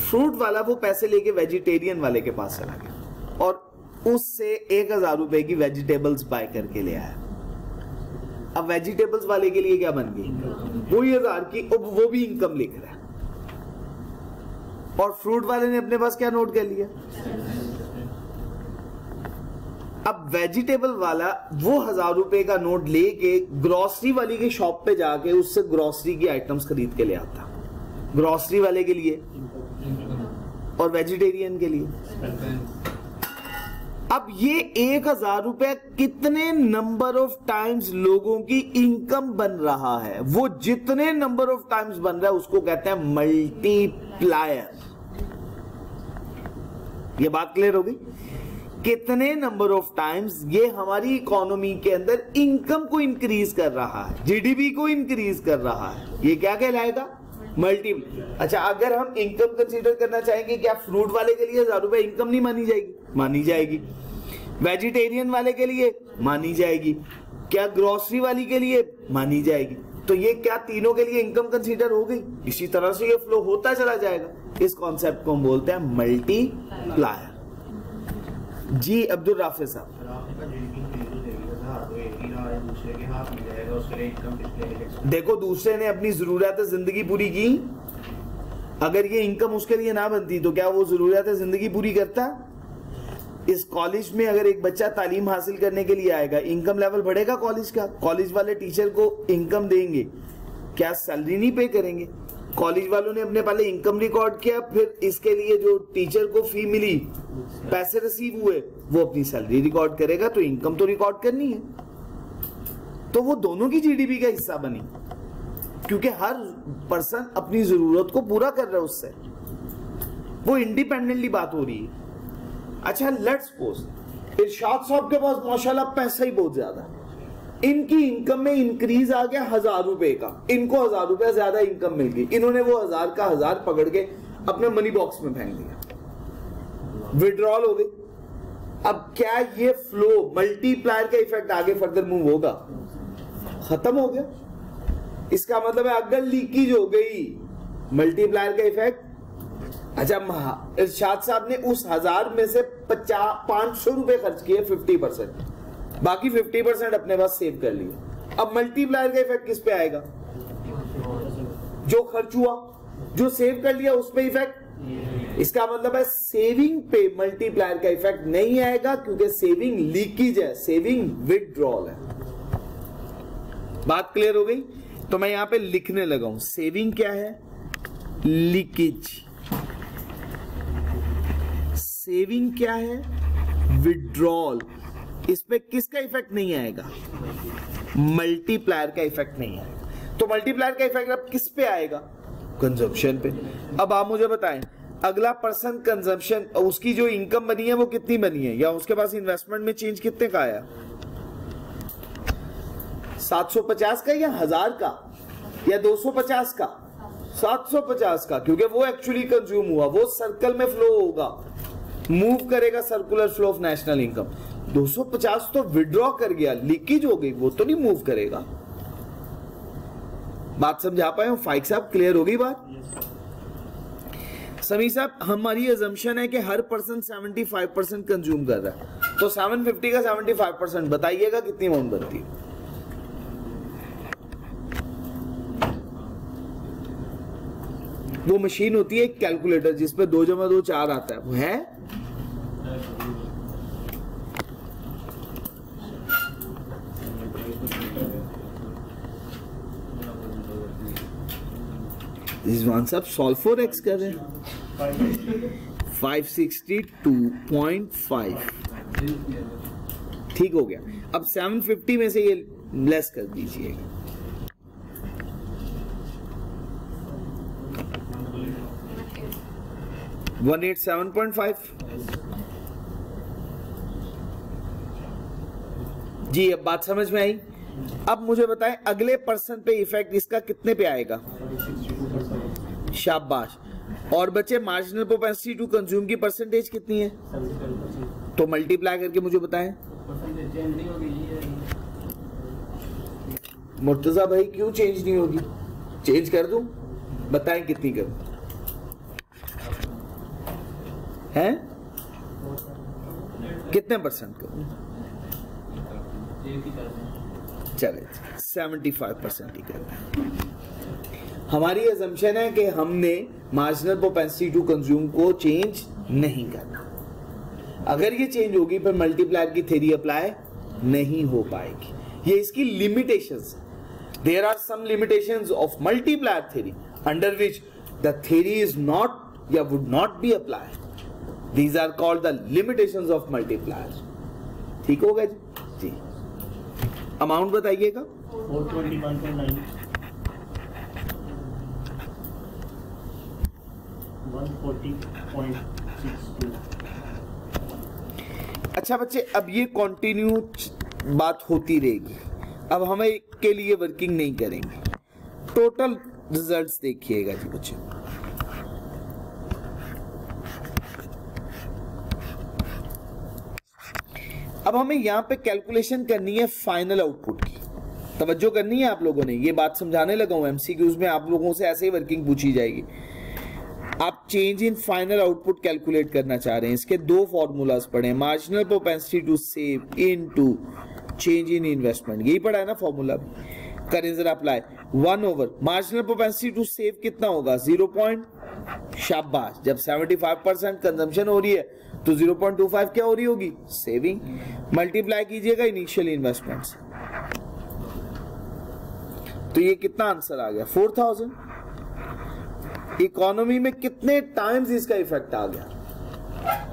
फ्रूट वाला वो पैसे लेके वेजिटेरियन वाले के पास चला गया और उससे 1000 रुपए की वेजिटेबल्स बाय करके ले आया। अब वेजिटेबल्स वाले के लिए क्या बन गई? वही 1000 की, अब वो भी इनकम लिख रहा है। और फ्रूट वाले ने अपने पास क्या नोट कर लिया? अब वेजिटेबल वाला वो 1000 रुपए का नोट लेके ग्रोसरी वाली की शॉप पे जाके उससे ग्रोसरी की आइटम्स खरीद के ले आता। ग्रोसरी वाले के लिए और वेजिटेरियन के लिए। अब ये 1000 रुपए कितने नंबर ऑफ टाइम्स लोगों की इनकम बन रहा है? वो जितने नंबर ऑफ टाइम्स बन रहा है उसको कहते हैं मल्टीप्लायर। ये बात क्लियर होगी? कितने नंबर ऑफ टाइम्स ये हमारी इकोनॉमी के अंदर इनकम को इंक्रीज कर रहा है, जीडीपी को इंक्रीज कर रहा है, ये क्या कहलाएगा? मल्टीप्लाई। अच्छा, अगर हम इनकम कंसीडर करना चाहेंगे, क्या फ्रूट वाले के लिए 1000 रुपए इनकम नहीं मानी जाएगी? मानी जाएगी। वेजिटेरियन वाले के लिए मानी जाएगी। क्या ग्रोसरी वाली के लिए मानी जाएगी? तो ये क्या तीनों के लिए इनकम कंसीडर हो गई? इसी तरह से ये फ्लो होता चला जाएगा। इस कॉन्सेप्ट को हम बोलते हैं मल्टीप्लायर। जी अब्दुल राफे साहब, देखो दूसरे ने अपनी जरूरत जिंदगी पूरी की, अगर ये इनकम उसके लिए ना बनती तो क्या वो जरूरत जिंदगी पूरी करता? इस कॉलेज में अगर एक बच्चा तालीम हासिल करने के लिए आएगा, इनकम लेवल बढ़ेगा कॉलेज का। कॉलेज वाले टीचर को इनकम देंगे, क्या सैलरी नहीं पे करेंगे? कॉलेज वालों ने अपने पहले इनकम रिकॉर्ड किया, फिर इसके लिए जो टीचर को फी मिली, पैसे रिसीव हुए, वो अपनी सैलरी रिकॉर्ड करेगा। तो इनकम तो रिकॉर्ड करनी है, तो वो दोनों की जीडीपी का हिस्सा बनी, क्योंकि हर पर्सन अपनी जरूरत को पूरा कर रहा है उससे, वो इंडिपेंडेंटली बात हो रही है। अच्छा, लेट्स सपोज इरशाद साहब के पास माशाल्लाह पैसा ही बहुत ज्यादा, इनकी इनकम में इंक्रीज आ गया 1000 रुपए का, इनको 1000 रुपए ज्यादा इनकम मिल गई, इन्होंने वो 1000 का 1000 पकड़ के अपने मनी बॉक्स में फेंक दिया, विड्रॉल हो गई। अब क्या ये फ्लो मल्टीप्लायर का इफेक्ट आगे फर्दर मूव होगा? खत्म हो गया। इसका मतलब है अगर लीकेज हो गई, मल्टीप्लायर का इफेक्ट। अच्छा, इरशाद साहब ने उस 1000 में से 500 रुपए खर्च किए, 50%, बाकी 50% अपने पास सेव कर लिए। अब मल्टीप्लायर का इफेक्ट किस पे आएगा? जो खर्च हुआ, जो सेव कर लिया उस पे इफेक्ट। इसका मतलब है सेविंग पे मल्टीप्लायर का इफेक्ट नहीं आएगा, क्योंकि सेविंग लीकेज है, सेविंग विथड्रॉल है। बात क्लियर हो गई? तो मैं यहां पे लिखने लगा हूं, सेविंग क्या है? लीकेज। सेविंग क्या है? विथड्रॉल। इस पे किसका इफेक्ट नहीं आएगा? मल्टीप्लायर का इफेक्ट नहीं आएगा। तो मल्टीप्लायर का इफेक्ट अब किस पे आएगा? कंजम्पशन पे। अब आप मुझे बताएं, अगला पर्सन कंजम्पशन, उसकी जो इनकम बनी है वो कितनी बनी है, या उसके पास इन्वेस्टमेंट में चेंज कितने का आया? 750 का या 1000 का या 250 का? 750 का, क्योंकि वो एक्चुअली कंज्यूम हुआ, वो सर्कल में फ्लो होगा, मूव करेगा circular flow of national income. 250 तो विड्रॉ कर गया, लीकेज हो गई, वो तो नहीं मूव करेगा। बात समझा पाए हो? फाइक साहब, क्लियर होगी बात? समी साहब, हमारी अजम्पशन है कि हर पर्सन 75% कंज्यूम कर रहा है, तो 750 का 75% बताइएगा कितनी अमाउंट बनती है? वो मशीन होती है एक कैलकुलेटर जिसपे 2 × 2 4 आता है, वो है? इस वन सब सॉल्व फॉर एक्स कर रहे हैं। 562.5 ठीक हो गया। अब 750 में से ये लेस कर दीजिएगा। $187.5 जी। अब बात समझ में आई। अब मुझे बताएं अगले पर्सन पे इफेक्ट इसका कितने पे आएगा? शाबाश। और बच्चे मार्जिनल प्रोपेंसिटी टू कंज्यूम की परसेंटेज कितनी है? तो मल्टीप्लाई करके मुझे बताएं। मुर्तजा भाई क्यों चेंज नहीं होगी? चेंज कर दूं? बताएं कितनी करूं? हैं? कितने परसेंट करूं? चले 75% ही करना है। हमारी अजम्पशन है कि हमने मार्जिनल प्रोपेंसिटी टू कंज्यूम को चेंज नहीं करना। अगर ये चेंज होगी फिर मल्टीप्लायर की थ्योरी अप्लाई नहीं हो पाएगी। ये इसकी लिमिटेशंस है। There are some limitations of multiplier theory under which the theory is not या would not be applied. These are called the limitations of multiplier. ठीक होगा जी? अमाउंट बताइएगा। 421.9 140.62। अच्छा बच्चे, अब ये कंटिन्यू बात होती रहेगी। अब हमें के लिए वर्किंग नहीं करेंगे। टोटल रिजल्ट्स देखिएगा जी बच्चे। अब हमें यहां पे कैलकुलेशन करनी है फाइनल आउटपुट की। तवज्जो करनी है आप लोगों ने, ये बात समझाने लगा हूं। एमसीक्यूज में आप लोगों से ऐसे ही वर्किंग पूछी जाएगी। आप change in final output calculate करना चाह रहे हैं। इसके 2 फॉर्मूलाज पढ़े, marginal propensity to save into change in investment. यही पढ़ा है ना फॉर्मूला भी। करें जरा apply. 1/, marginal propensity to save कितना होगा? 0. शाबाश। जब 75% कंजम्पशन हो रही है तो 0.25 क्या हो रही होगी? सेविंग। मल्टीप्लाई कीजिएगा इनिशियल इन्वेस्टमेंट से, तो ये कितना आंसर आ गया? 4000। इकोनॉमी में कितने टाइम्स इसका इफेक्ट आ गया?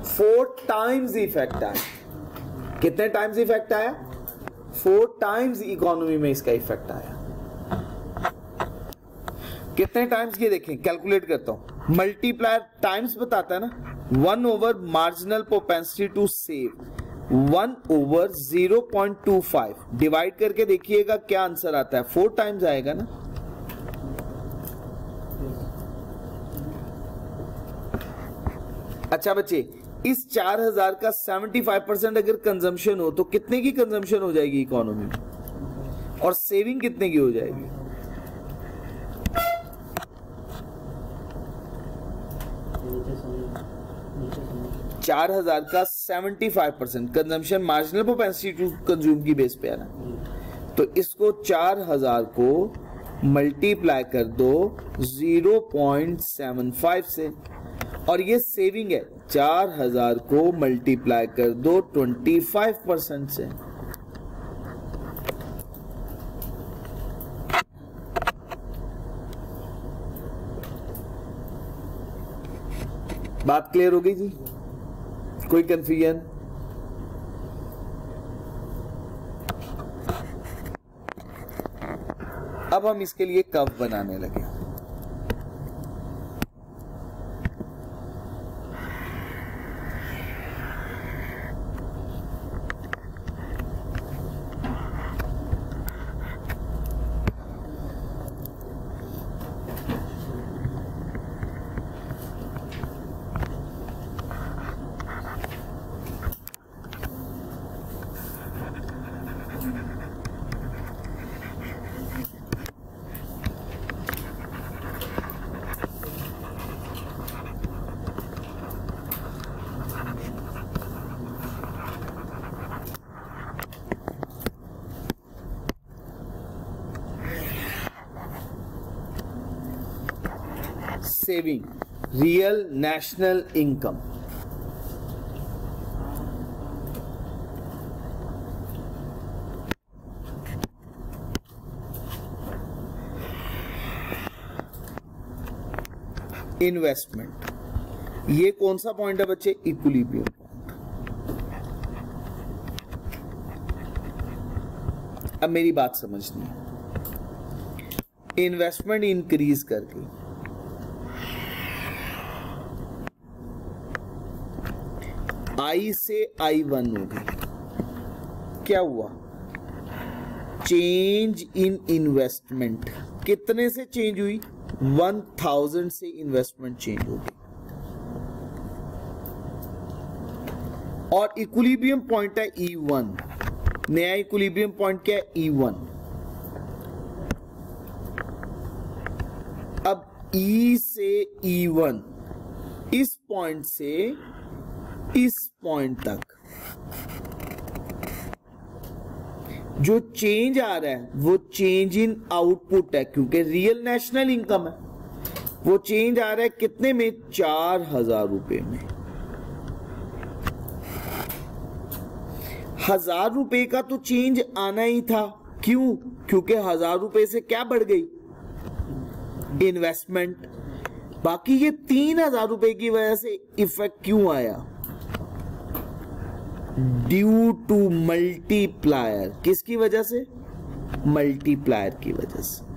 4 टाइम्स इफेक्ट आया। कितने टाइम्स इफेक्ट आया? 4 टाइम्स इकोनॉमी में इसका इफेक्ट आया। कितने टाइम्स ये देखें, कैलकुलेट करता हूं। मल्टीप्लायर टाइम्स बताता है ना। 1/, marginal propensity to save 1/0.25 divide करके देखिएगा क्या आंसर आता है। 4 टाइम्स आएगा ना। अच्छा बच्चे, इस 4000 का 75% अगर कंजम्पशन हो तो कितने की कंजम्पशन हो जाएगी इकोनॉमी में, और सेविंग कितने की हो जाएगी? चार 4000 का 75% consumption marginal propensity to consume की बेस पे है ना। तो इसको 4000 को मल्टीप्लाई कर दो 0.75 से, और ये सेविंग है। 4000 को मल्टीप्लाई कर दो 25% से। बात क्लियर हो गई जी? कोई कंफ्यूजन? अब हम इसके लिए कर्व बनाने लगे। Saving, real national income. Investment, ये कौन सा पॉइंट है बच्चे? Equilibrium point. अब मेरी बात समझनी है, इन्वेस्टमेंट इंक्रीज करके आई से I1 हो गई, क्या हुआ? चेंज इन इन्वेस्टमेंट कितने से चेंज हुई? 1000 से इन्वेस्टमेंट चेंज हो गई। और इक्विलिब्रियम पॉइंट है E1, नया इक्विलिब्रियम पॉइंट क्या है? E1। अब E से E1, इस पॉइंट से इस पॉइंट तक जो चेंज आ रहा है वो चेंज इन आउटपुट है, क्योंकि रियल नेशनल इनकम है। वो चेंज आ रहा है कितने में? 4000 रुपए में। 1000 रुपए का तो चेंज आना ही था। क्यों? क्योंकि 1000 रुपए से क्या बढ़ गई? इन्वेस्टमेंट। बाकी ये 3000 रुपए की वजह से इफेक्ट क्यों आया? Due to multiplier. किसकी वजह से? मल्टीप्लायर की वजह से।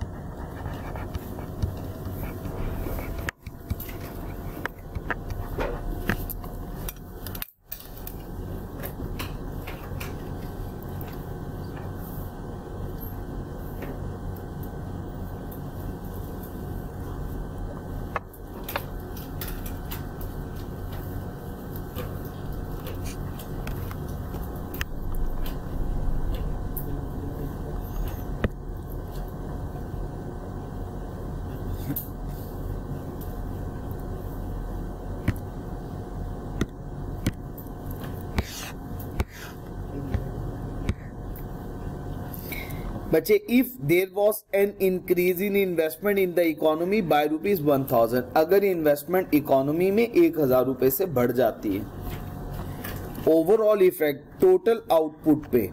बच्चे, if there was an increase in investment in the economy by ₹1000, अगर इन्वेस्टमेंट इकोनॉमी में 1000 रुपए से बढ़ जाती है, ओवरऑल इफेक्ट टोटल आउटपुट पे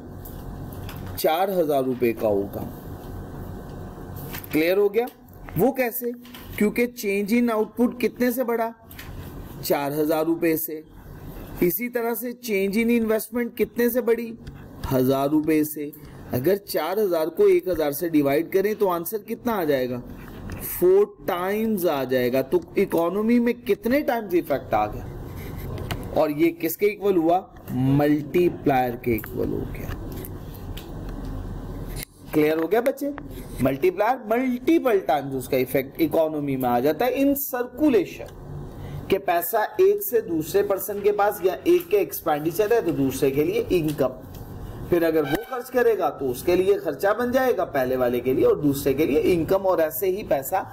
4000 रुपए का होगा। क्लियर हो गया? वो कैसे? क्योंकि चेंज इन आउटपुट कितने से बढ़ा? 4000 रुपए से। इसी तरह से चेंज इन इन्वेस्टमेंट कितने से बढ़ी? 1000 रुपए से। अगर 4000 को 1000 से डिवाइड करें तो आंसर कितना आ जाएगा? 4 टाइम्स आ जाएगा। तो इकोनॉमी में कितने टाइम्स इफेक्ट आ गया? और ये किसके इक्वल हुआ? मल्टीप्लायर के इक्वल हो गया। क्लियर हो गया बच्चे? मल्टीप्लायर मल्टीपल टाइम्स उसका इफेक्ट इकोनॉमी में आ जाता है इन सर्कुलेशन। के पैसा एक से दूसरे पर्सन के पास या एक के एक्सपेंडिचर है तो दूसरे के लिए इनकम, फिर अगर वो खर्च करेगा तो उसके लिए खर्चा बन जाएगा पहले वाले के लिए और दूसरे के लिए इनकम, और ऐसे ही पैसा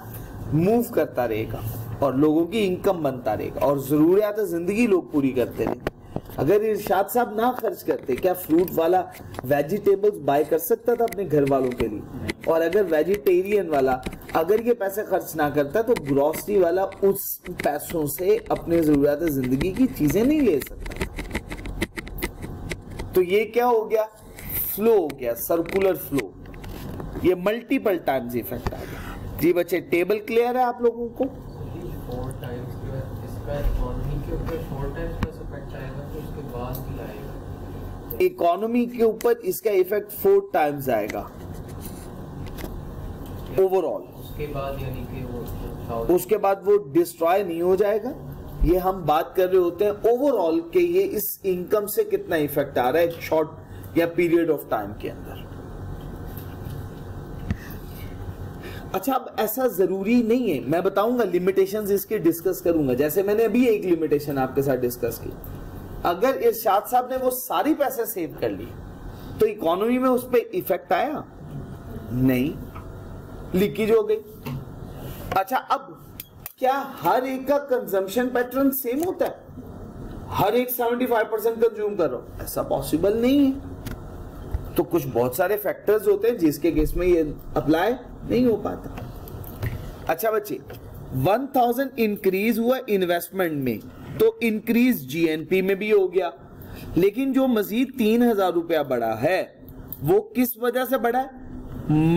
मूव करता रहेगा और लोगों की इनकम बनता रहेगा और जरूरियात जिंदगी लोग पूरी करते रहेंगे। अगर इरशाद साहब ना खर्च करते, क्या फ्रूट वाला वेजिटेबल्स बाय कर सकता था अपने घर वालों के लिए? और अगर वेजिटेरियन वाला अगर ये पैसे खर्च ना करता तो ग्रोसरी वाला उस पैसों से अपने जरूरियात जिंदगी की चीजें नहीं ले सकता। तो ये क्या हो गया? फ्लो हो गया, सर्कुलर फ्लो। ये मल्टीपल टाइम्स इफेक्ट आ गया। जी बच्चे, टेबल क्लियर है आप लोगों को? 4 टाइम्स इसका इकोनॉमी के ऊपर 4 टाइम्स का इफेक्ट आएगा तो उसके बाद भी आएगा। इकोनॉमी के ऊपर इसका इफेक्ट 4 टाइम्स आएगा ओवरऑल। उसके बाद यानी कि उसके बाद वो डिस्ट्रॉय नहीं हो जाएगा। ये हम बात कर रहे होते हैं ओवरऑल के ये इस इनकम से कितना इफेक्ट आ रहा है शॉर्ट या पीरियड ऑफ टाइम के अंदर। अच्छा, अब ऐसा जरूरी नहीं है, मैं बताऊंगा लिमिटेशंस इसके डिस्कस करूंगा। जैसे मैंने अभी एक लिमिटेशन आपके साथ डिस्कस की, अगर इरशाद साहब ने वो सारी पैसे सेव कर लिए तो इकोनॉमी में उस पर इफेक्ट आया नहीं, लीकेज हो गई। अच्छा, अब क्या हर एक का कंजम्पशन पैटर्न सेम होता है? हर एक 75% कंज्यूम कर रहा हूं, ऐसा पॉसिबल नहीं है। तो कुछ बहुत सारे फैक्टर्स होते हैं जिसके केस में ये अप्लाई नहीं हो पाता। अच्छा बच्चे, 1000 इंक्रीज हुआ इन्वेस्टमेंट में, तो इंक्रीज जीएनपी में भी हो गया, लेकिन जो मजीद 3000 रुपया बढ़ा है वो किस वजह से बढ़ा है?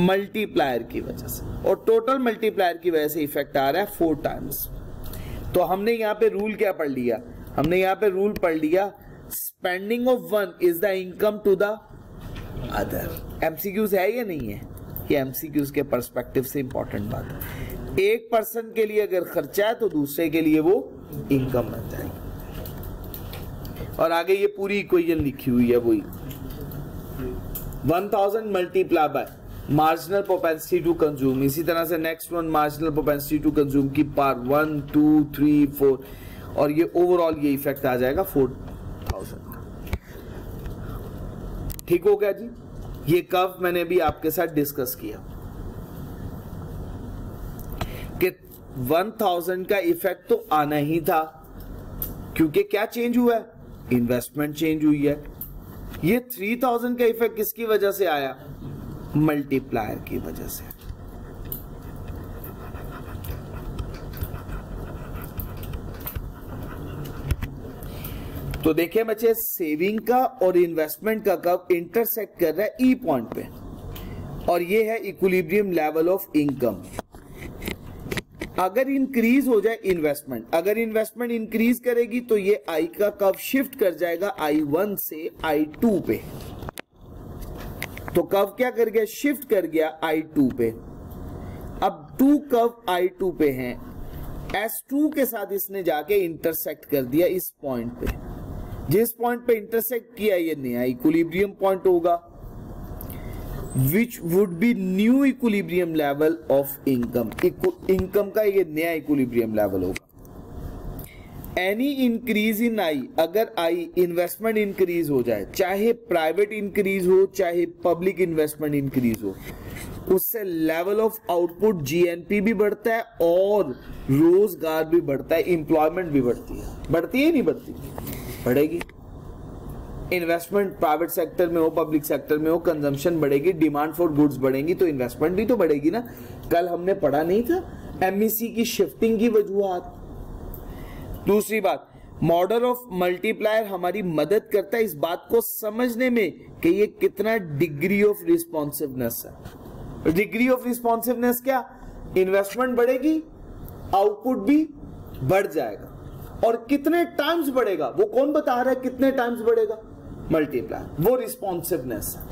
मल्टीप्लायर की वजह से, और टोटल मल्टीप्लायर की वजह से इफेक्ट आ रहा है 4 टाइम्स। तो हमने यहां पे रूल क्या पढ़ लिया? हमने यहां पे रूल पढ़ लिया, spending of one is the income to the other. MCQs है या नहीं है? ये एमसीक्यूज के पर्सपेक्टिव से इंपॉर्टेंट बात है। एक पर्सन के लिए अगर खर्चा है तो दूसरे के लिए वो इनकम बन जाएगी। और आगे ये पूरी इक्वेशन लिखी हुई है, वही 1000 multiply by marginal propensity to consume, इसी तरह से next one marginal propensity to consume की पार 1 2 3 4, और ये ओवरऑल ये इफेक्ट आ जाएगा 4000 का। ठीक हो गया जी? ये कर्व मैंने भी आपके साथ डिस्कस किया कि 1000 का इफेक्ट तो आना ही था, क्योंकि क्या चेंज हुआ है? इन्वेस्टमेंट चेंज हुई है। ये 3000 का इफेक्ट किसकी वजह से आया? मल्टीप्लायर की वजह से। तो देखिए बच्चे, सेविंग का और इन्वेस्टमेंट का कर्व इंटरसेक्ट कर रहा है ई पॉइंट पे, और ये है इक्विलिब्रियम लेवल ऑफ इनकम। अगर इंक्रीज हो जाए इन्वेस्टमेंट, अगर इन्वेस्टमेंट इंक्रीज करेगी तो ये आई का कर्व शिफ्ट कर जाएगा I1 से I2 पे। तो कर्व क्या कर गया? शिफ्ट कर गया I2 पे। अब 2 कर्व I2 पे हैं, S2 के साथ इसने जाके इंटरसेक्ट कर दिया इस पॉइंट पे। जिस पॉइंट पे इंटरसेक्ट किया ये नया इक्विलिब्रियम पॉइंट होगा, which would be new equilibrium level of income. Income का ये नया इक्विलिब्रियम लेवल होगा। एनी इंक्रीज इन आई, अगर आई इन्वेस्टमेंट इंक्रीज हो जाए, चाहे प्राइवेट इंक्रीज हो चाहे पब्लिक इन्वेस्टमेंट इंक्रीज हो, उससे लेवल ऑफ आउटपुट जीएनपी भी बढ़ता है और रोजगार भी बढ़ता है, इंप्लॉयमेंट भी बढ़ती है। बढ़ती है नहीं बढ़ती? बढ़ेगी। इन्वेस्टमेंट प्राइवेट सेक्टर में हो पब्लिक सेक्टर में हो, कंजम्पशन बढ़ेगी, डिमांड फॉर गुड्स बढ़ेंगी, तो इन्वेस्टमेंट भी तो बढ़ेगी ना। कल हमने पढ़ा नहीं था एमईसी की शिफ्टिंग की वजूहात। दूसरी बात, मॉडल ऑफ मल्टीप्लायर हमारी मदद करता है इस बात को समझने में कि ये कितना डिग्री ऑफ रिस्पॉन्सिवनेस है। डिग्री ऑफ रिस्पॉन्सिवनेस क्या? इन्वेस्टमेंट बढ़ेगी, आउटपुट भी बढ़ जाएगा, और कितने टाइम्स बढ़ेगा वो कौन बता रहा है? कितने टाइम्स बढ़ेगा? मल्टीप्लायर। वो रिस्पॉन्सिवनेस है,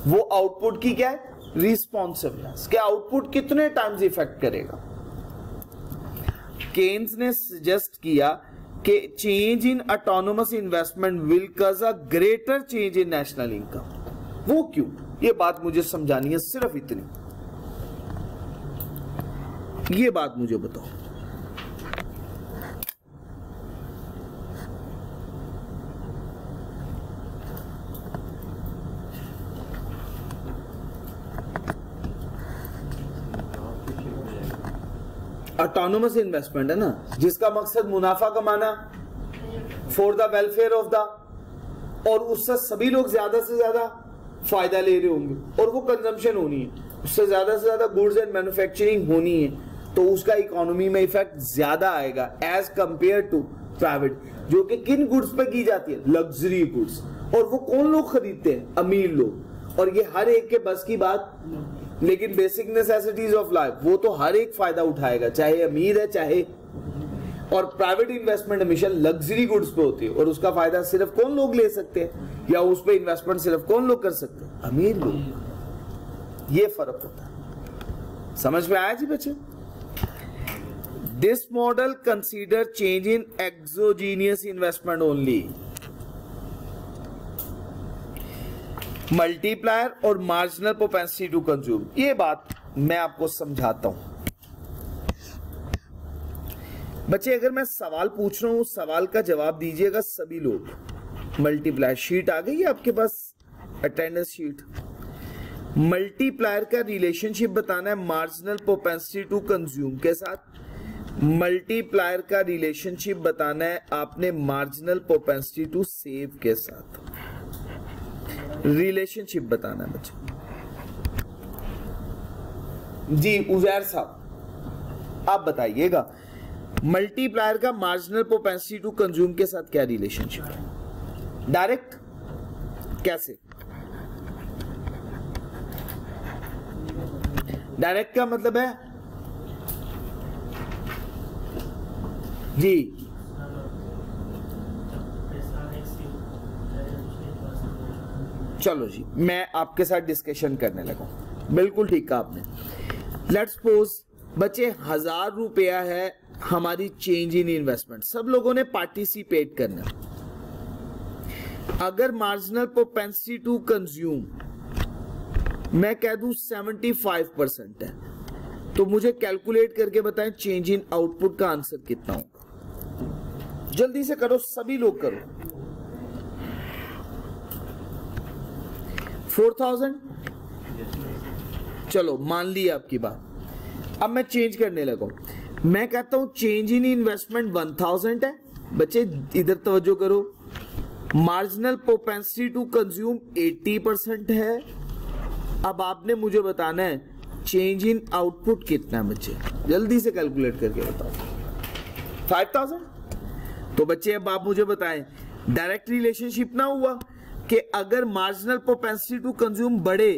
वो आउटपुट की क्या है? रिस्पॉन्सिवनेस। क्या आउटपुट कितने टाइम्स इफेक्ट करेगा? केन्स ने सजेस्ट किया कि change in autonomous investment will cause a greater change in national income. वो क्यों? ये बात मुझे समझानी है, सिर्फ इतनी, ये बात मुझे बताओ। ऑटोनोमस इन्वेस्टमेंट है ना, जिसका मकसद मुनाफा कमाना for the welfare of the, और उससे सभी लोग ज्यादा से ज्यादा फायदा ले रहे होंगे, और वो कंजम्पशन होनी है, उससे ज्यादा से ज्यादा गुड्स एंड मैन्युफैक्चरिंग होनी है, तो उसका इकोनॉमी में इफेक्ट ज्यादा आएगा एज कंपेयर टू प्राइवेट, जो कि किन गुड्स पे की जाती है? Luxury goods. और वो कौन लोग खरीदते हैं? अमीर लोग। और ये हर एक के बस की बात, लेकिन बेसिक नेसेसिटीज ऑफ लाइफ वो तो हर एक फायदा उठाएगा, चाहे अमीर है चाहे। और प्राइवेट इन्वेस्टमेंट हमेशा लग्जरी गुड्स पे होती है, और उसका फायदा सिर्फ कौन लोग ले सकते हैं, या उस पे इन्वेस्टमेंट सिर्फ कौन लोग कर सकते हैं? अमीर लोग। ये फर्क होता है। समझ में आया जी बच्चे? This model consider change in exogenous investment only. Multiplier और मार्जिनल प्रोपेंसिटी टू कंज्यूम, ये बात मैं आपको समझाता हूं बच्चे। अगर मैं सवाल पूछ रहा हूं, सवाल का जवाब दीजिएगा सभी लोग। मल्टीप्लायर शीट आ गई है आपके पास, अटेंडेंस शीट। मल्टीप्लायर का रिलेशनशिप बताना है मार्जिनल प्रोपेंसिटी टू कंज्यूम के साथ। मल्टीप्लायर का रिलेशनशिप बताना है आपने मार्जिनल प्रोपेंसिटी टू सेव के साथ। रिलेशनशिप बताना है बच्चे। जी उजैर साहब, आप बताइएगा मल्टीप्लायर का मार्जिनल प्रोपेंसिटी टू कंज्यूम के साथ क्या रिलेशनशिप है? डायरेक्ट कैसे? डायरेक्ट का मतलब है जी चलो जी मैं आपके साथ डिस्कशन करने लगा। बिल्कुल ठीक कहा आपने। लेट्स सपोज बच्चे 1000 रुपया है हमारी चेंज इन इन्वेस्टमेंट, सब लोगों ने पार्टिसिपेट करना। अगर मार्जिनल प्रोपेंसिटी टू कंज्यूम मैं कह दूं 75% है, तो मुझे कैलकुलेट करके बताएं चेंज इन आउटपुट का आंसर कितना होगा। जल्दी से करो, सभी लोग करो। 4000 चलो मान ली आपकी बात। अब मैं चेंज करने लगा, मैं कहता हूं चेंज इन इन्वेस्टमेंट 1000 है। बच्चे इधर तवज्जो करो, मार्जिनल प्रोपेंसिटी टू कंज्यूम 80% है। अब आपने मुझे बताना है चेंज इन आउटपुट कितना है। बच्चे जल्दी से कैलकुलेट करके बताओ। 5000। तो बच्चे अब आप मुझे बताएं डायरेक्ट रिलेशनशिप ना हुआ कि अगर मार्जिनल प्रोपेंसिटी टू कंज्यूम बढ़े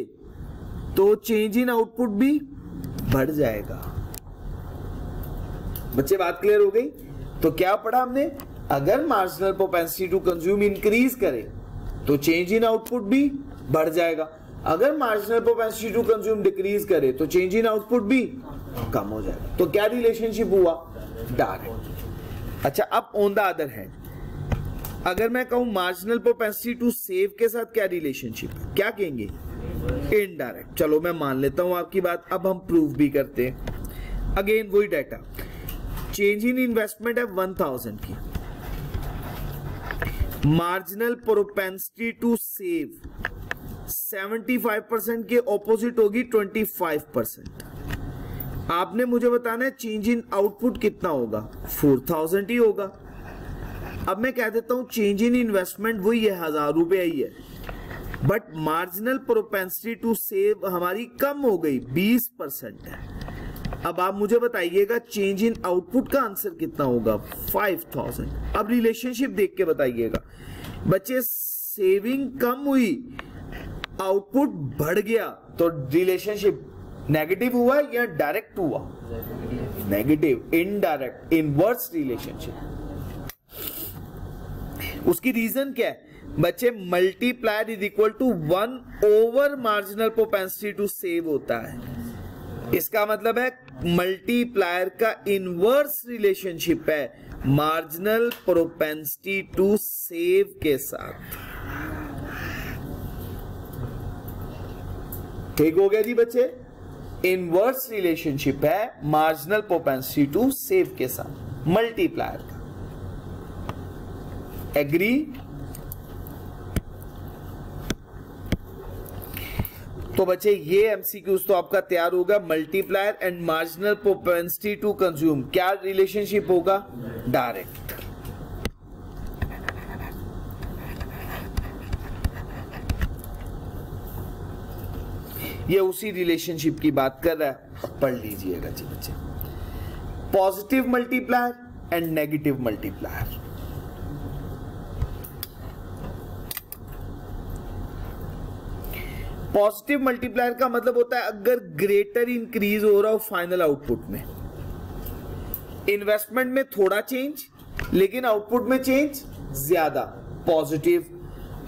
तो चेंज इन आउटपुट भी बढ़ जाएगा। बच्चे बात क्लियर हो गई? तो क्या पढ़ा हमने? अगर marginal propensity to consume increase करे तो चेंज इन आउटपुट भी बढ़ जाएगा। अगर marginal propensity to consume decrease करे तो चेंज इन आउटपुट भी कम हो जाएगा। तो क्या रिलेशनशिप हुआ? डायरेक्ट। अच्छा अब ऑन द अदर हैंड अगर मैं कहूं मार्जिनल प्रोपेंसिटी टू सेव के साथ क्या रिलेशनशिप है, क्या कहेंगे? इनडायरेक्ट। चलो मैं मान लेता हूं आपकी बात। अब हम प्रूव भी करते हैं। अगेन वही डाटा, चेंज इन इन्वेस्टमेंट है 1000 की, मार्जिनल प्रोपेंसिटी टू सेव 75% के ऑपोजिट होगी 25%। आपने मुझे बताना है चेंज इन आउटपुट कितना होगा? 4000 ही होगा। अब मैं कह देता हूं चेंज इन इन्वेस्टमेंट वही है, 1000 रुपया ही है, but marginal propensity to save हमारी कम हो गई, 20% है। अब आप मुझे बताइएगा चेंज इन आउटपुट का आंसर कितना होगा? 5000। अब रिलेशनशिप देख के बताइएगा। बच्चे सेविंग कम हुई, आउटपुट बढ़ गया, तो रिलेशनशिप नेगेटिव हुआ या डायरेक्ट हुआ? Negative, indirect, inverse relationship. उसकी रीजन क्या है? बच्चे multiplier is equal to 1 over marginal propensity to save होता है। इसका मतलब है मल्टीप्लायर का इनवर्स रिलेशनशिप है मार्जिनल प्रोपेंसिटी टू सेव के साथ। ठीक हो गया जी बच्चे? इनवर्स रिलेशनशिप है मार्जिनल प्रोपेंसिटी टू सेव के साथ मल्टीप्लायर का। एग्री? तो बच्चे ये एमसीक्यूज तो आपका तैयार होगा। Multiplier and marginal propensity to consume क्या रिलेशनशिप होगा? डायरेक्ट। ये उसी रिलेशनशिप की बात कर रहा है, पढ़ लीजिएगा जी बच्चे। Positive multiplier and negative multiplier. Positive multiplier का मतलब होता है अगर ग्रेटर इंक्रीज हो रहा हो फाइनल आउटपुट में, इन्वेस्टमेंट में थोड़ा चेंज लेकिन आउटपुट में चेंज ज्यादा, पॉजिटिव।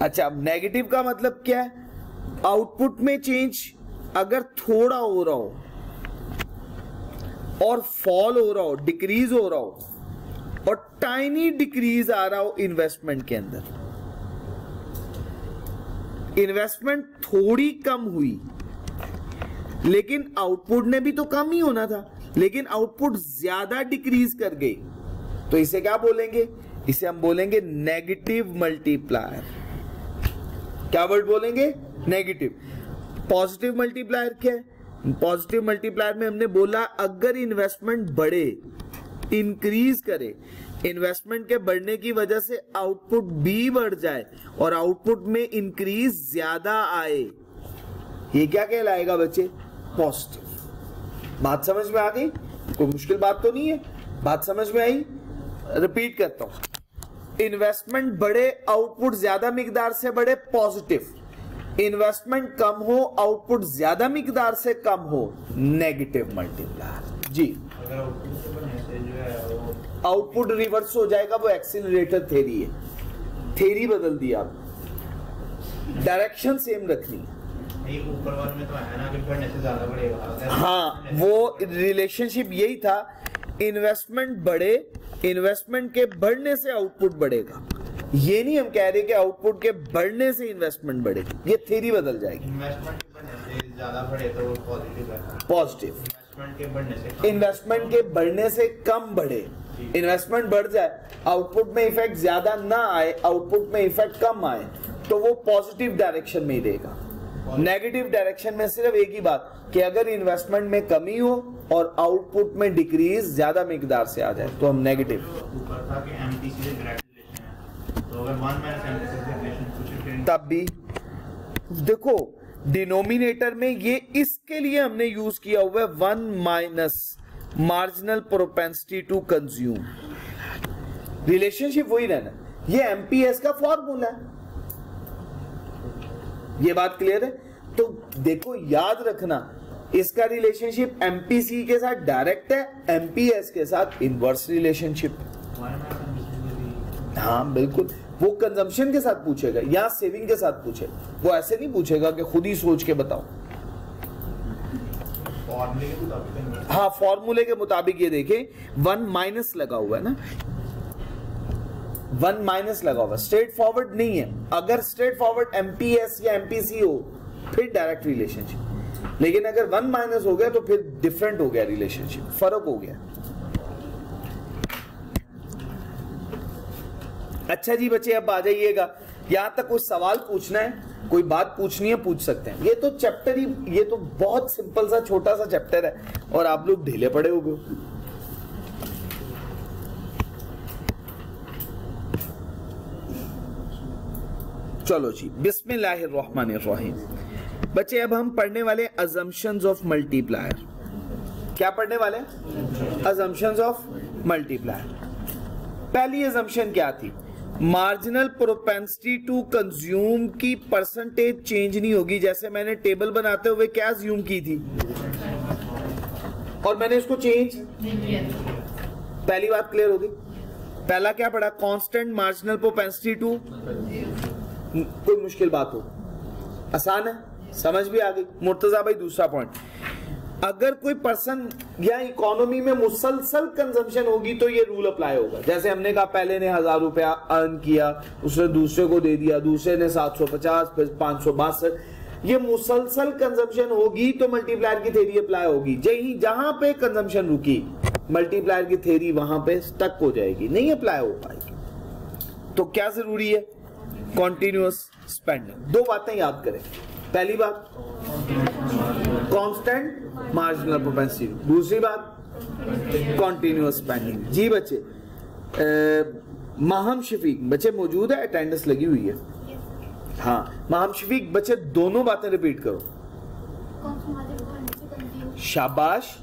अच्छा अब नेगेटिव का मतलब क्या है? आउटपुट में चेंज अगर थोड़ा हो रहा हो और फॉल हो रहा हो, डिक्रीज हो रहा हो और टाइनी डिक्रीज आ रहा हो इन्वेस्टमेंट के अंदर। इन्वेस्टमेंट थोड़ी कम हुई लेकिन आउटपुट ने भी तो कम ही होना था, लेकिन आउटपुट ज्यादा डिक्रीज कर गई, तो इसे क्या बोलेंगे? इसे हम बोलेंगे नेगेटिव मल्टीप्लायर। क्या वर्ड बोलेंगे? नेगेटिव। पॉजिटिव मल्टीप्लायर क्या है? पॉजिटिव मल्टीप्लायर में हमने बोला अगर इन्वेस्टमेंट बढ़े, इंक्रीज करे, इन्वेस्टमेंट के बढ़ने की वजह से आउटपुट भी बढ़ जाए और आउटपुट में इंक्रीज ज्यादा आए, ये क्या कहलाएगा बच्चे? पॉजिटिव। बात समझ में आ गई? कोई मुश्किल बात तो नहीं है, बात समझ में आई? रिपीट करता हूं, इन्वेस्टमेंट बढ़े आउटपुट ज्यादा मिकदार से बढ़े पॉजिटिव, इन्वेस्टमेंट कम हो आउटपुट ज्यादा मिकदार से कम हो नेगेटिव मल्टीप्लायर। जी अगर आउटपुट से बढ़ने से जो है वो आउटपुट रिवर्स हो जाएगा, वो एक्सीलरेटर थ्योरी है, थ्योरी बदल दी आप, डायरेक्शन सेम रखनी है। ये ऊपर वाले में तो है ना कि बढ़ने से ज्यादा बढ़ेगा, अगर हाँ, वो रिलेशनशिप यही था, इन्वेस्टमेंट बढ़े, इन्वेस्टमेंट के बढ़ने से आउटपुट बढ़ेगा। ये नहीं हम कह रहे कि आउटपुट के बढ़ने से इन्वेस्टमेंट बढ़ेगी, ये थ्योरी बदल जाएगी। इन्वेस्टमेंट के बढ़ने से ज्यादा बढ़े तो वो पॉजिटिव है, पॉजिटिव, इन्वेस्टमेंट के बढ़ने से इन्वेस्टमेंट के बढ़ने से कम बढ़े, इन्वेस्टमेंट बढ़ जाए आउटपुट में इफेक्ट ज्यादा ना आए, आउटपुट में इफेक्ट कम आए, तो वो पॉजिटिव डायरेक्शन में ही देगा। नेगेटिव डायरेक्शन में सिर्फ एक ही बात कि अगर इन्वेस्टमेंट में कमी हो और आउटपुट में डिक्रीज ज्यादा मिकदार से आ जाए तो हम नेगेटिव। ऊपर था कि एमपीसी से डायरेक्ट रिलेशन है, तो अगर 1 माइनस एमपीसी से रिलेशन कुछ तब भी देखो डिनोमिनेटर में ये इसके लिए हमने यूज किया हुआ है 1 minus marginal propensity to consume, relationship वही रहना, ये एमपीएस का फॉर्मूला है, ये बात क्लियर है? तो देखो याद रखना, इसका रिलेशनशिप एमपीसी के साथ डायरेक्ट है, एमपीएस के साथ इनवर्स रिलेशनशिप। हाँ बिल्कुल, वो कंजम्पशन के साथ पूछेगा या सेविंग के साथ पूछेगा, वो ऐसे नहीं पूछेगा कि खुद ही सोच के बताओ। हाँ फॉर्मूले के मुताबिक ये देखें 1 माइनस लगा हुआ है ना, 1 माइनस लगा हुआ, स्ट्रेट फॉरवर्ड नहीं है। अगर स्ट्रेट फॉरवर्ड एमपीएस या एमपीसी हो फिर डायरेक्ट रिलेशनशिप, लेकिन अगर 1 माइनस हो गया तो फिर डिफरेंट हो गया रिलेशनशिप, फर्क हो गया। अच्छा जी बच्चे अब आ जाइएगा, यहां तक कोई सवाल पूछना है, कोई बात पूछनी है पूछ सकते हैं। ये तो चैप्टर ही, ये तो बहुत सिंपल सा छोटा सा चैप्टर है और आप लोग ढीले पड़े हो गए। चलो जी बिस्मिल्लाहिर्रहमानिर्रहीम। बच्चे अब हम पढ़ने वाले अजम्पशंस ऑफ मल्टीप्लायर। क्या पढ़ने वाले? Assumptions of multiplier. पहली अजम्पशन क्या थी? मार्जिनल प्रोपेंसिटी टू कंज्यूम की परसेंटेज चेंज नहीं होगी। जैसे मैंने टेबल बनाते हुए क्या अज्यूम की थी और मैंने इसको चेंज, पहली बात क्लियर होगी। पहला क्या पढ़ा? कांस्टेंट मार्जिनल प्रोपेंसिटी टू, कोई मुश्किल बात हो, आसान है, समझ भी आ गई। मुर्तजा भाई दूसरा पॉइंट, अगर कोई पर्सन या इकोनॉमी में मुसलसल कंजम्पशन होगी तो ये रूल अप्लाई होगा। जैसे हमने कहा पहले ने 1000 रुपया अर्न किया, उसने दूसरे को दे दिया, दूसरे ने 750, फिर 562, ये मुसलसल कंजम्पशन होगी तो मल्टीप्लायर की थ्योरी अप्लाई होगी। जहां पे कंजम्पशन रुकी मल्टीप्लायर की थ्योरी वहां पे स्टक हो जाएगी, नहीं अप्लाई हो पाएगी। तो क्या जरूरी है? Continuous spending. दो बातें याद करें, पहली बात कांस्टेंट मार्जिनल प्रोपेंसिटी, दूसरी बात कॉन्टिन्यूअस स्पेंडिंग। जी बच्चे, माहम शफीक बच्चे मौजूद है, अटेंडेंस लगी हुई है। हाँ माहम शफीक बच्चे दोनों बातें रिपीट करो। शाबाश,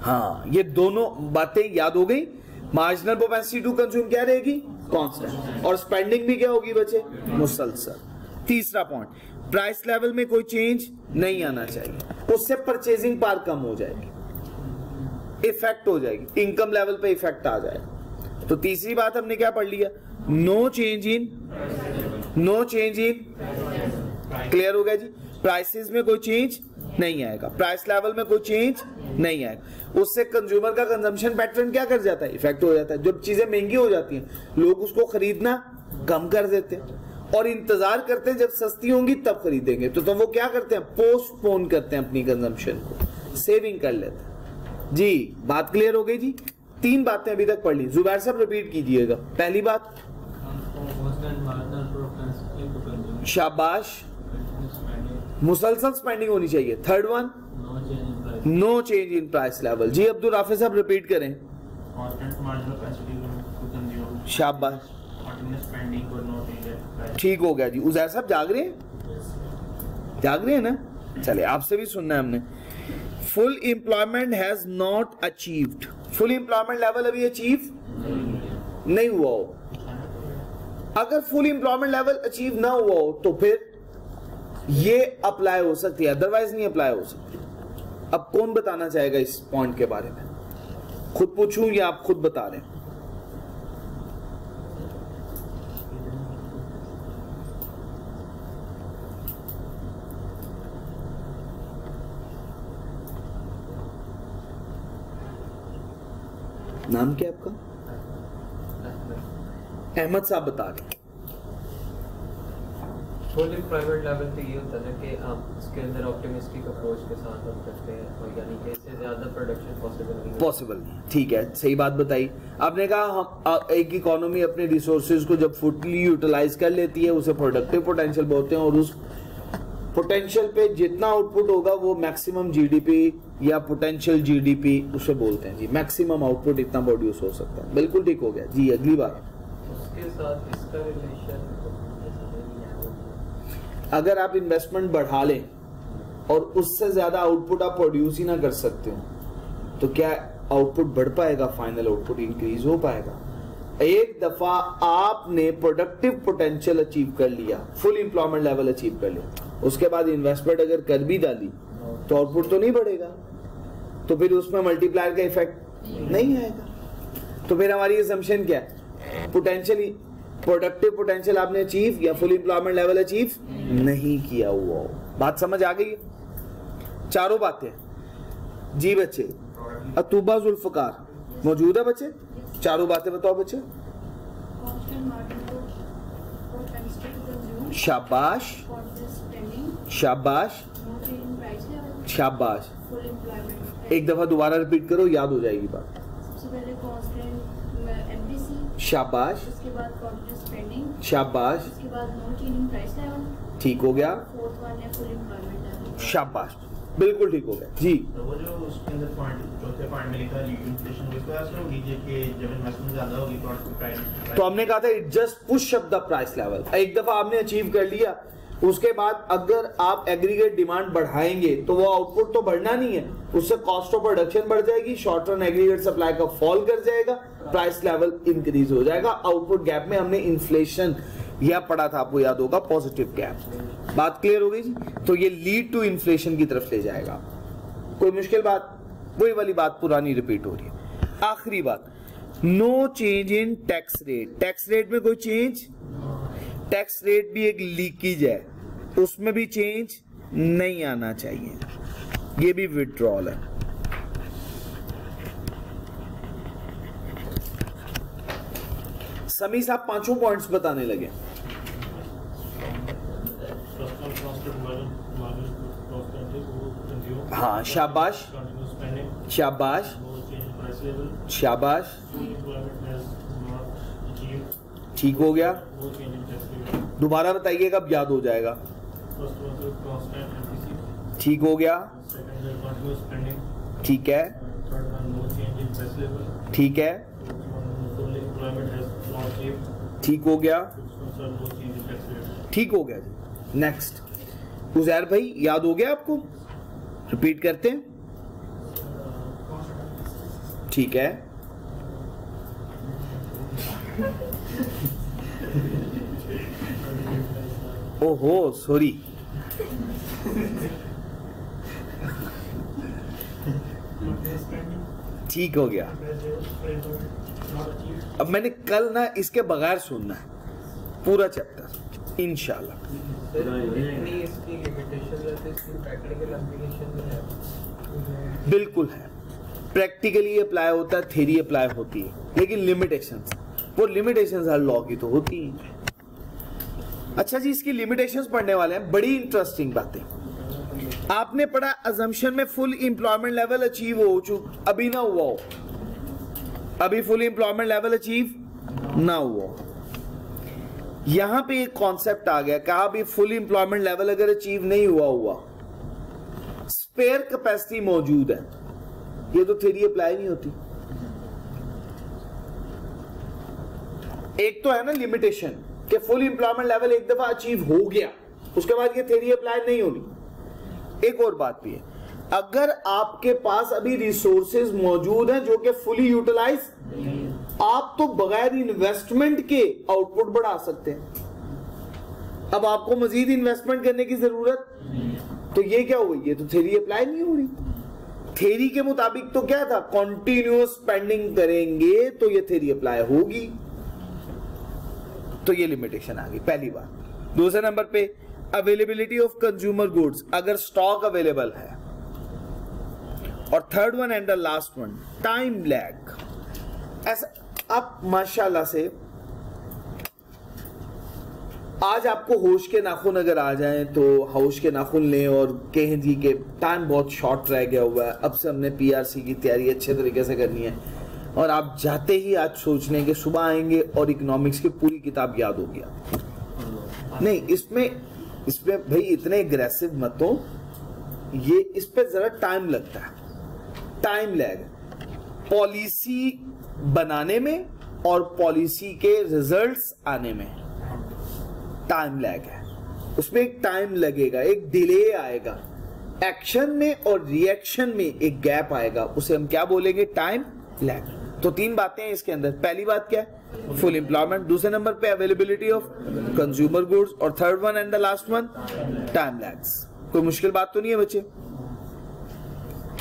हाँ ये दोनों बातें याद हो गई। मार्जिनल प्रोपेंसिटी टू कंज्यूम क्या रहेगी? कांस्टेंट, और स्पेंडिंग भी क्या होगी बच्चे? मुसलसल। तीसरा पॉइंट, प्राइस लेवल में कोई चेंज नहीं आना चाहिए, उससे परचेजिंग पावर कम हो जाएगी, इफेक्ट हो जाएगी, इनकम लेवल पे इफेक्ट आ जाएगा। तो तीसरी बात हमने क्या पढ़ लिया? नो चेंज इन, क्लियर हो गया जी। प्राइसेस में कोई चेंज नहीं आएगा, प्राइस लेवल में कोई चेंज नहीं आएगा, उससे कंज्यूमर का कंजम्पशन पैटर्न क्या कर जाता है? इफेक्ट हो जाता है। जब चीजें महंगी हो जाती हैं लोग उसको खरीदना कम कर देते हैं और इंतजार करते हैं जब सस्ती होंगी तब खरीदेंगे। तो वो क्या करते हैं? पोस्टपोन करते हैं अपनी कंजम्पशन को, सेविंग कर लेते हैं। जी बात क्लियर हो गई जी। 3 बातें अभी तक पढ़ ली, जुबैर साहब रिपीट कीजिएगा। पहली बात, शाबाश, मुसलसल स्पेंडिंग होनी चाहिए। Third one, no change in price level. जी अब्दुल राफे साहब रिपीट करें। शाबाश, ठीक हो गया जी। उजैर साहब जाग रहे हैं? जाग रहे हैं ना? चले आपसे भी सुनना है हमने। Full employment has not achieved, full employment level अभी अचीव नहीं हुआ हो। अगर फुल एम्प्लॉयमेंट लेवल अचीव ना हुआ हो तो फिर ये अप्लाई हो सकती है, अदरवाइज नहीं अप्लाई हो सकती। अब कौन बताना चाहेगा इस पॉइंट के बारे में? खुद पूछूं या आप खुद बता रहे हैं? नाम क्या है आपका? अहमद साहब बता रहे। फुल एम्प्लॉयमेंट लेवल तो ये होता है कि आप इसके अंदर ऑप्टिमिस्टिक अप्रोच के साथ हम करते हैं और यानी कि इससे ज्यादा प्रोडक्शन पॉसिबल नहीं। ठीक है, सही बात बताई आपने। कहा हम एक इकोनॉमी अपने रिसोर्सेज को जब फुली यूटिलाइज कर लेती है उसे प्रोडक्टिव पोटेंशियल बोलते हैं, और उस पोटेंशियल पे जितना आउटपुट होगा वो मैक्सिमम जीडीपी या पोटेंशियल जीडीपी उसे बोलते हैं जी। मैक्सिमम आउटपुट इतना प्रोड्यूस हो सकता है। बिल्कुल ठीक हो गया जी। अगली बात, उसके साथ इसका रिलेशन, अगर आप इन्वेस्टमेंट बढ़ा लें और उससे ज्यादा आउटपुट आप प्रोड्यूस ही ना कर सकते हो तो क्या आउटपुट बढ़ पाएगा? फाइनल आउटपुट इंक्रीज हो पाएगा? एक दफा आपने प्रोडक्टिव पोटेंशियल अचीव कर लिया, फुल एम्प्लॉयमेंट लेवल अचीव कर लिया, उसके बाद इन्वेस्टमेंट अगर कर भी डाली तो आउटपुट तो नहीं बढ़ेगा, तो फिर उसमें मल्टीप्लायर का इफेक्ट नहीं आएगा। तो फिर हमारी असम्पशन क्या है? पोटेंशियल, प्रोडक्टिव पोटेंशियल आपने अचीव या फुल एम्प्लॉयमेंट लेवल अचीव नहीं किया हुआ हो। बात समझ आ गई? चारों बातें जी बच्चे। अतूबा जुल्फकार मौजूद है बच्चे? चारों बातें बताओ बच्चे। शाबाश शाबाश शाबाश। एक दफा दोबारा रिपीट करो, याद हो जाएगी बात। सबसे पहले कांस्टेंट एमपीसी, शाबाश। उसके बाद कॉन्टिन्यूअस स्पेंडिंग, शाबाश। उसके बाद नो चेंजिंग प्राइस लेवल, ठीक हो गया। फोर्थ वन है फुल एम्प्लॉयमेंट लेवल। शाबाश, बिल्कुल ठीक हो गया जी। तो वो जो उसके अंदर पॉइंट, चौथे पॉइंट में लिखा है इन्फ्लेशन, उसको ऐसे हो लीजिए कि जब इन्वेस्टमेंट ज्यादा होगी तो प्राइस, तो हमने कहा था it just push up the price level. एक दफा आपने अचीव कर लिया, उसके बाद अगर आप एग्रीगेट डिमांड बढ़ाएंगे तो वो आउटपुट तो बढ़ना नहीं है, उससे कॉस्ट ऑफ प्रोडक्शन बढ़ जाएगी, शॉर्ट रन एग्रीगेट सप्लाई का फॉल कर जाएगा, प्राइस लेवल इंक्रीज हो जाएगा। आउटपुट गैप में हमने इन्फ्लेशन यह पढ़ा था, आपको याद होगा, पॉजिटिव गैप। बात क्लियर हो गई जी? तो ये लीड टू इन्फ्लेशन की तरफ ले जाएगा। कोई मुश्किल बात? वही वाली बात पुरानी रिपीट हो रही है। आखिरी बात, no change in tax rate. Tax rate में कोई चेंज? टैक्स रेट भी एक लीकेज है, उसमें भी चेंज नहीं आना चाहिए, ये भी विड्रॉल है। समी साहब पांचों पॉइंट्स बताने लगे। हाँ, शाबाश शाबाश शाबाश, ठीक हो गया। दोबारा बताइएगा, अब याद हो जाएगा। ठीक हो गया, ठीक है, ठीक है, ठीक हो गया, ठीक हो गया जी। नेक्स्ट, उजैर भाई याद हो गया आपको? रिपीट करते हैं, ठीक है। ओहो सॉरी, ठीक हो गया। अब मैंने कल ना इसके बगैर सुनना है पूरा चैप्टर इंशाल्लाह। बिल्कुल है, प्रैक्टिकली अप्लाई होता है, थ्योरी अप्लाई होती है, लेकिन लिमिटेशंस, वो लिमिटेशंस हर लॉ की तो होती हैं। अच्छा जी, इसकी लिमिटेशंस पढ़ने वाले हैं, बड़ी इंटरेस्टिंग बातें। आपने पढ़ा अजम्पशन में फुल एम्प्लॉयमेंट लेवल अचीव हो चुका, अभी ना हुआ हो, अभी फुल एम्प्लॉयमेंट लेवल अचीव ना हुआ हो। यहां पे एक कॉन्सेप्ट आ गया, कहा भी फुल एम्प्लॉयमेंट लेवल अगर अचीव नहीं हुआ, स्पेयर कैपेसिटी मौजूद है, ये तो थ्योरी अप्लाई नहीं होती। एक तो है ना लिमिटेशन कि फुल एम्प्लॉयमेंट लेवल एक दफा अचीव हो गया, उसके बाद ये थ्योरी अप्लाई नहीं होनी। एक और बात भी है, अगर आपके पास अभी रिसोर्सेज मौजूद हैं जो कि फुली यूटिलाइज, आप तो बगैर इन्वेस्टमेंट के आउटपुट बढ़ा सकते हैं। अब आपको मजीद इन्वेस्टमेंट करने की जरूरत, तो ये क्या हुई, ये तो थ्योरी अप्लाई नहीं हो रही। थ्योरी के मुताबिक तो क्या था, कॉन्टिन्यूअस स्पेंडिंग करेंगे तो ये थ्योरी अप्लाई होगी, तो ये लिमिटेशन आ गई, पहली बात। दूसरे नंबर पे अवेलेबिलिटी ऑफ कंज्यूमर गुड्स, अगर स्टॉक अवेलेबल है। और third one and the last one, time lag. ऐसा आप माशाल्लाह से आज आपको होश के नाखून अगर आ जाएं तो होश के नाखून लें और कहें जी के टाइम बहुत शॉर्ट रह गया हुआ है, अब से हमने पीआरसी की तैयारी अच्छे तरीके से करनी है, और आप जाते ही आज सोच लें कि सुबह आएंगे और इकोनॉमिक्स की पूरी किताब याद हो गया। नहीं, इसमें भाई इतने एग्रेसिव मत हो, ये इस पे जरा टाइम लगता है, टाइम लैग पॉलिसी बनाने में और पॉलिसी के रिजल्ट्स आने में टाइम लैग है, उसमें एक टाइम लगेगा, एक डिले आएगा, एक्शन में और रिएक्शन में एक गैप आएगा, उसे हम क्या बोलेंगे, टाइम लैग। तो तीन बातें हैं इसके अंदर। पहली बात क्या है, फुल एम्प्लॉयमेंट, दूसरे नंबर पे अवेलेबिलिटी ऑफ कंज्यूमर गुड्स, और third one and the last one time lags. कोई मुश्किल बात तो नहीं है बच्चे,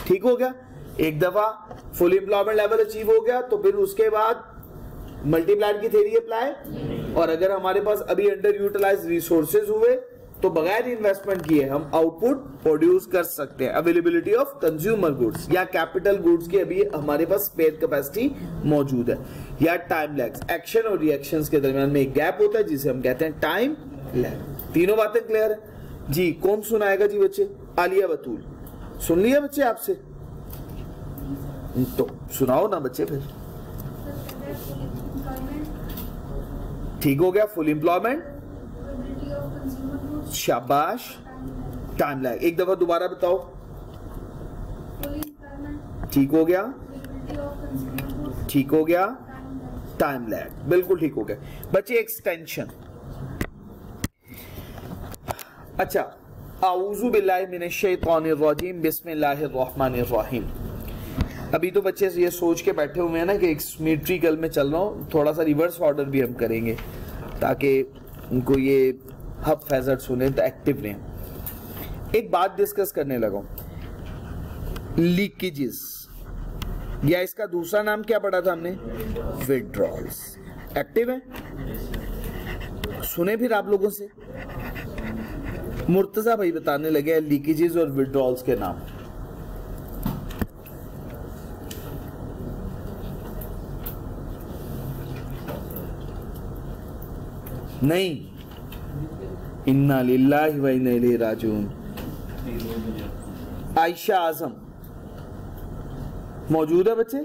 ठीक हो गया। एक दफा फुल एम्प्लॉयमेंट लेवल अचीव हो गया तो फिर उसके बाद मल्टीप्लायर की थ्योरी अप्लाई, और अगर हमारे पास अभी अंडर यूटिलाइज रिसोर्सेज हुए तो बगैर इन्वेस्टमेंट किए हम आउटपुट प्रोड्यूस कर सकते हैं। अवेलेबिलिटी ऑफ कंज्यूमर गुड्स या कैपिटल गुड्स की अभी हमारे पास स्पेयर कैपेसिटी मौजूद है, या टाइम लैग्स, एक्शन और रिएक्शंस के दरमियान में एक गैप होता है जिसे हम कहते हैं टाइम लैग। तीनों बातें क्लियर है जी। कौन सुनाएगा जी बच्चे? आलिया बतूल, सुन लिया बच्चे आपसे? तो सुनाओ ना बच्चे फिर। ठीक हो गया, फुल एम्प्लॉयमेंट, शाबाश, टाइम लैग। एक दफा दोबारा बताओ। ठीक हो गया, ठीक हो गया, टाइम लैग, बिल्कुल ठीक हो गया बच्चे। एक्सटेंशन, अच्छा, आऊज़ु बिल्लाहि मिनश शैतानिर रजीम, बिस्मिल्लाहिर रहमानिर रहीम। अभी तो बच्चे ये सोच के बैठे हुए हैं ना कि एक सिमेट्रिकल में चल रहा हूँ, थोड़ा सा रिवर्स ऑर्डर भी हम करेंगे ताकि उनको ये हब हैजर्ड सुने तो एक्टिव रहें। एक बात डिस्कस करने लगा, लीकेजेस, या इसका दूसरा नाम क्या पढ़ा था हमने, विड्रॉल्स। एक्टिव है, सुने फिर आप लोगों से। मुर्तजा भाई बताने लगे लीकेजेस और विड्रॉल्स के नाम। नहीं, इन्ना लिल्लाहि व इन्ना इलैहि राजिऊन। आयशा आजम मौजूद है बच्चे?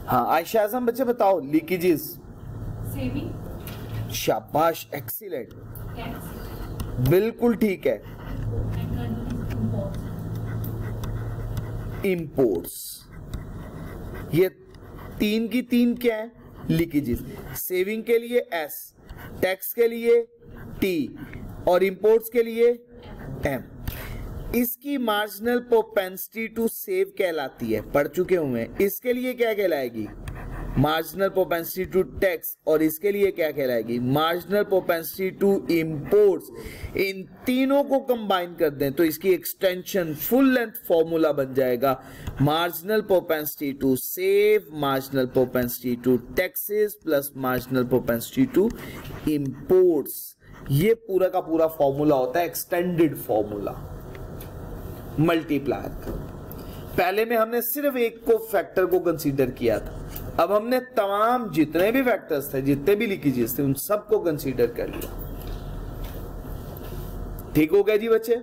हाँ, आयशा आजम बच्चे बताओ लीकेजेस। सेविंग, शाबाश, एक्सीलेंट, बिल्कुल ठीक है। इंपोर्ट्स, ये तीन की तीन क्या है, लीकेजेस। सेविंग के लिए एस, टैक्स के लिए टी, और इंपोर्ट्स के लिए एम। इसकी मार्जिनल प्रोपेंसिटी टू सेव कहलाती है, पढ़ चुके हुए हैं। इसके लिए क्या कहलाएगी, मार्जिनल प्रोपेंसिटी टू टैक्स, और इसके लिए क्या कहलाएगी, मार्जिनल प्रोपेंसिटी टू इंपोर्ट्स। इन तीनों को कंबाइन कर दें तो इसकी एक्सटेंशन फुल लेंथ फॉर्मूला बन जाएगा, marginal propensity to save, marginal propensity to taxes plus marginal propensity to imports. ये पूरा का पूरा फॉर्मूला होता है एक्सटेंडेड फॉर्मूला मल्टीप्लायर का। पहले में हमने सिर्फ एक को फैक्टर को कंसीडर किया था, अब हमने तमाम जितने भी फैक्टर्स थे, जितने भी लीकेजेस थे, उन सबको कंसीडर कर लिया। ठीक हो गया जी बच्चे?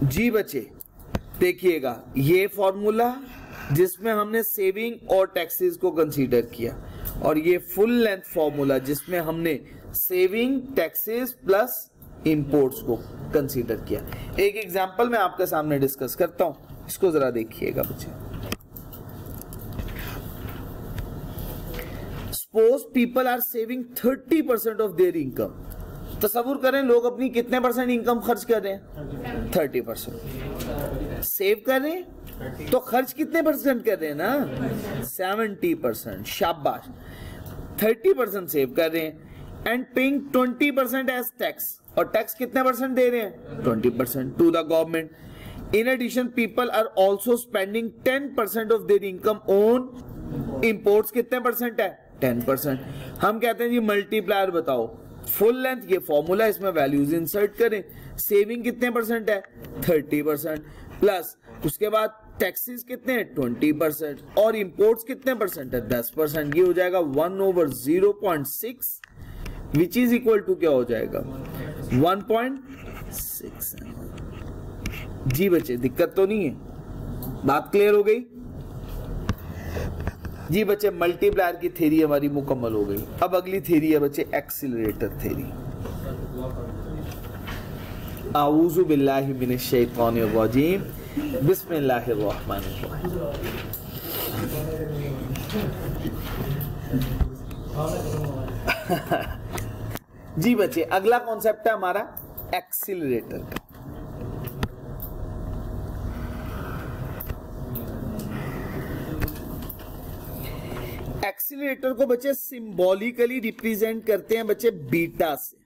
जी बच्चे देखिएगा, ये फॉर्मूला जिसमें हमने सेविंग और टैक्सेस को कंसीडर किया, और ये फुल लेंथ फॉर्मूला जिसमें हमने सेविंग, टैक्सेस प्लस इंपोर्ट्स को कंसीडर किया। एक एग्जांपल मैं आपके सामने डिस्कस करता हूं, इसको जरा देखिएगा बच्चे। Suppose people are saving 30% of their income, तसव्वुर करें लोग अपनी कितने % इनकम खर्च कर रहे हैं? 30%। सेव कर रहे हैं तो खर्च कितने % कर रहे हैं ना? 70%। शाबाश। 30% सेव कर रहे हैं एंड पेइंग 20% एज टैक्स, और टैक्स कितने % दे रहे हैं? 20% to the government. In addition, people are also spending 10% of their income on imports। कितने % है? 10%। हम कहते हैं जी मल्टीप्लायर बताओ, फुल लेंथ, ये फॉर्मूला, इसमें वैल्यूज इंसर्ट करें। सेविंग कितने % है? 30%। प्लस उसके बाद टैक्सेस कितने हैं? 20%। और इंपोर्ट्स कितने % है? 10%। ये हो जाएगा 1/0.6 विच इज इक्वल टू क्या हो जाएगा? 1.6। जी बच्चे दिक्कत तो नहीं है? बात क्लियर हो गई? जी बच्चे मल्टीप्लायर की थ्योरी हमारी मुकम्मल हो गई। अब अगली थ्योरी है बच्चे एक्सीलरेटर थ्योरी। आऊज़ु बिल्लाहि मिनश शैतानिर रजीम, बिस्मिल्लाहिर रहमानिर रहीम। जी बच्चे अगला कॉन्सेप्ट है हमारा एक्सीलरेटर का। एक्सीलरेटर को बच्चे सिंबॉलिकली रिप्रेजेंट करते हैं बच्चे बीटा से।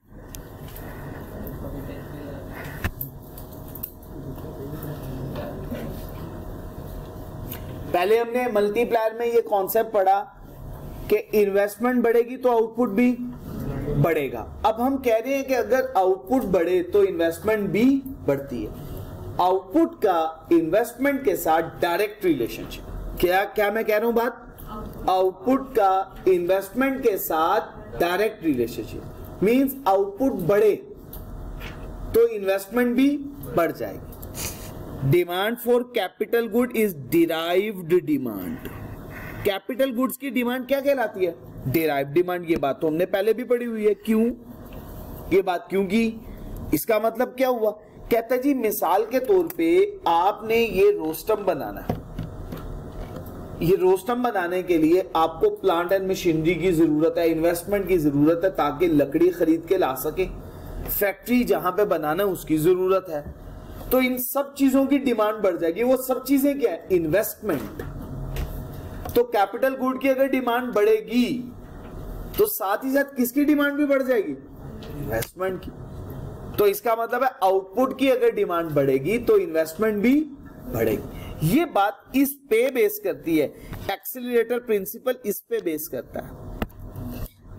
पहले हमने मल्टीप्लायर में ये कॉन्सेप्ट पढ़ा कि इन्वेस्टमेंट बढ़ेगी तो आउटपुट भी बढ़ेगा। अब हम कह रहे हैं कि अगर आउटपुट बढ़े तो इन्वेस्टमेंट भी बढ़ती है। आउटपुट का इन्वेस्टमेंट के साथ डायरेक्ट रिलेशनशिप। क्या मैं कह रहा हूं बात? आउटपुट का इन्वेस्टमेंट के साथ डायरेक्ट रिलेशनशिप मींस आउटपुट बढ़े तो इन्वेस्टमेंट भी बढ़ जाएगी। Demand for capital good is derived demand. Capital goods की डिमांड क्या कहलाती है? Derived demand. ये बात तो हमने पहले भी पढ़ी हुई है। क्यों ये बात क्यों की? इसका मतलब क्या हुआ? कहता जी मिसाल के तौर पे आपने ये रोस्टम बनाना है। ये रोस्टम बनाने के लिए आपको प्लांट एंड मशीनरी की जरूरत है, इन्वेस्टमेंट की जरूरत है ताकि लकड़ी खरीद के ला सके। फैक्ट्री जहां पे बनाना है उसकी जरूरत है। तो इन सब चीजों की डिमांड बढ़ जाएगी। वो सब चीजें क्या है? इन्वेस्टमेंट। तो कैपिटल गुड की अगर डिमांड बढ़ेगी तो साथ ही साथ किसकी डिमांड भी बढ़ जाएगी? इन्वेस्टमेंट की। तो इसका मतलब है आउटपुट की अगर डिमांड बढ़ेगी तो इन्वेस्टमेंट भी बढ़ेगी। ये बात इस पे बेस करती है। एक्सीलरेटर प्रिंसिपल इस पे बेस करता है।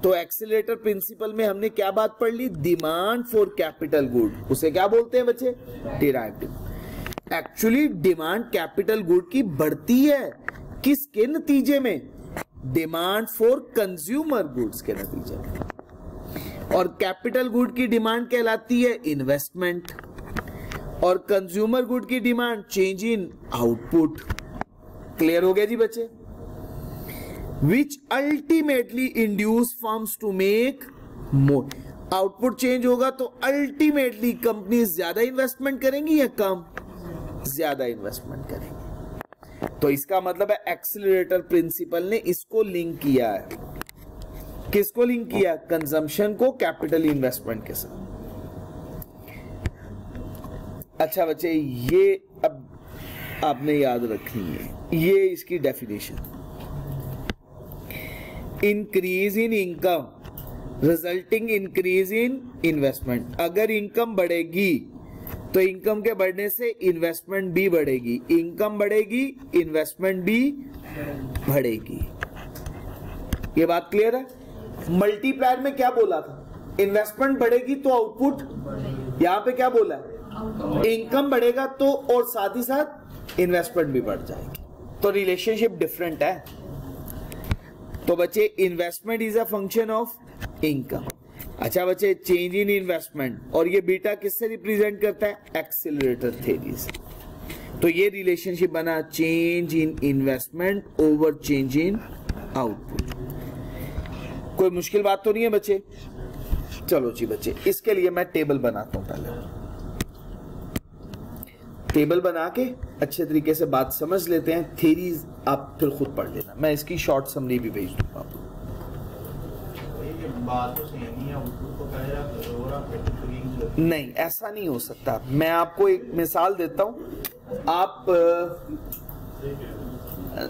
तो एक्सीलरेटर प्रिंसिपल में हमने क्या बात पढ़ ली? Demand for capital good. उसे क्या बोलते हैं बच्चे? Derived demand. Actually demand capital good की बढ़ती है किसके नतीजे में? डिमांड फॉर कंज्यूमर गुड्स के नतीजे में। और कैपिटल गुड की डिमांड कहलाती है इन्वेस्टमेंट, और कंज्यूमर गुड की demand change in output. Clear हो गया जी बच्चे? Which ultimately induce firms to make more. Output change होगा तो अल्टीमेटली कंपनी ज्यादा इन्वेस्टमेंट करेंगी या कम? ज्यादा इन्वेस्टमेंट करेंगी। तो इसका मतलब है एक्सीलरेटर प्रिंसिपल ने इसको लिंक किया है। किसको लिंक किया? कंजम्पशन को कैपिटल इन्वेस्टमेंट के साथ। अच्छा बच्चे ये अब आपने याद रखनी है, ये इसकी definition. Increase in income resulting increase in investment. अगर इनकम बढ़ेगी तो इनकम के बढ़ने से इन्वेस्टमेंट भी बढ़ेगी। इनकम बढ़ेगी, इन्वेस्टमेंट भी बढ़ेगी। ये बात क्लियर है? मल्टीप्लायर में क्या बोला था? इन्वेस्टमेंट बढ़ेगी तो आउटपुट। यहां पे क्या बोला है? इनकम बढ़ेगा तो और साथ ही साथ इन्वेस्टमेंट भी बढ़ जाएगी। तो रिलेशनशिप डिफरेंट है। तो बच्चे investment is a function of income. अच्छा बच्चे चेंज इन इन्वेस्टमेंट, और ये बीटा किससे रिप्रेजेंट करता है? एक्सीलरेटर थ्योरी से। तो ये रिलेशनशिप बना change in investment over change in output. कोई मुश्किल बात तो नहीं है बच्चे? चलो जी बच्चे इसके लिए मैं टेबल बनाता हूं। पहले टेबल बना के अच्छे तरीके से बात समझ लेते हैं। थ्योरीज आप फिर खुद पढ़ लेना, मैं इसकी शॉर्ट समरी भी भेज दूंगा आपको। बात तो सेम ही है, आउटपुट को पहले रख दो होगा तो नहीं, ऐसा नहीं हो सकता। मैं आपको एक मिसाल देता हूं, आप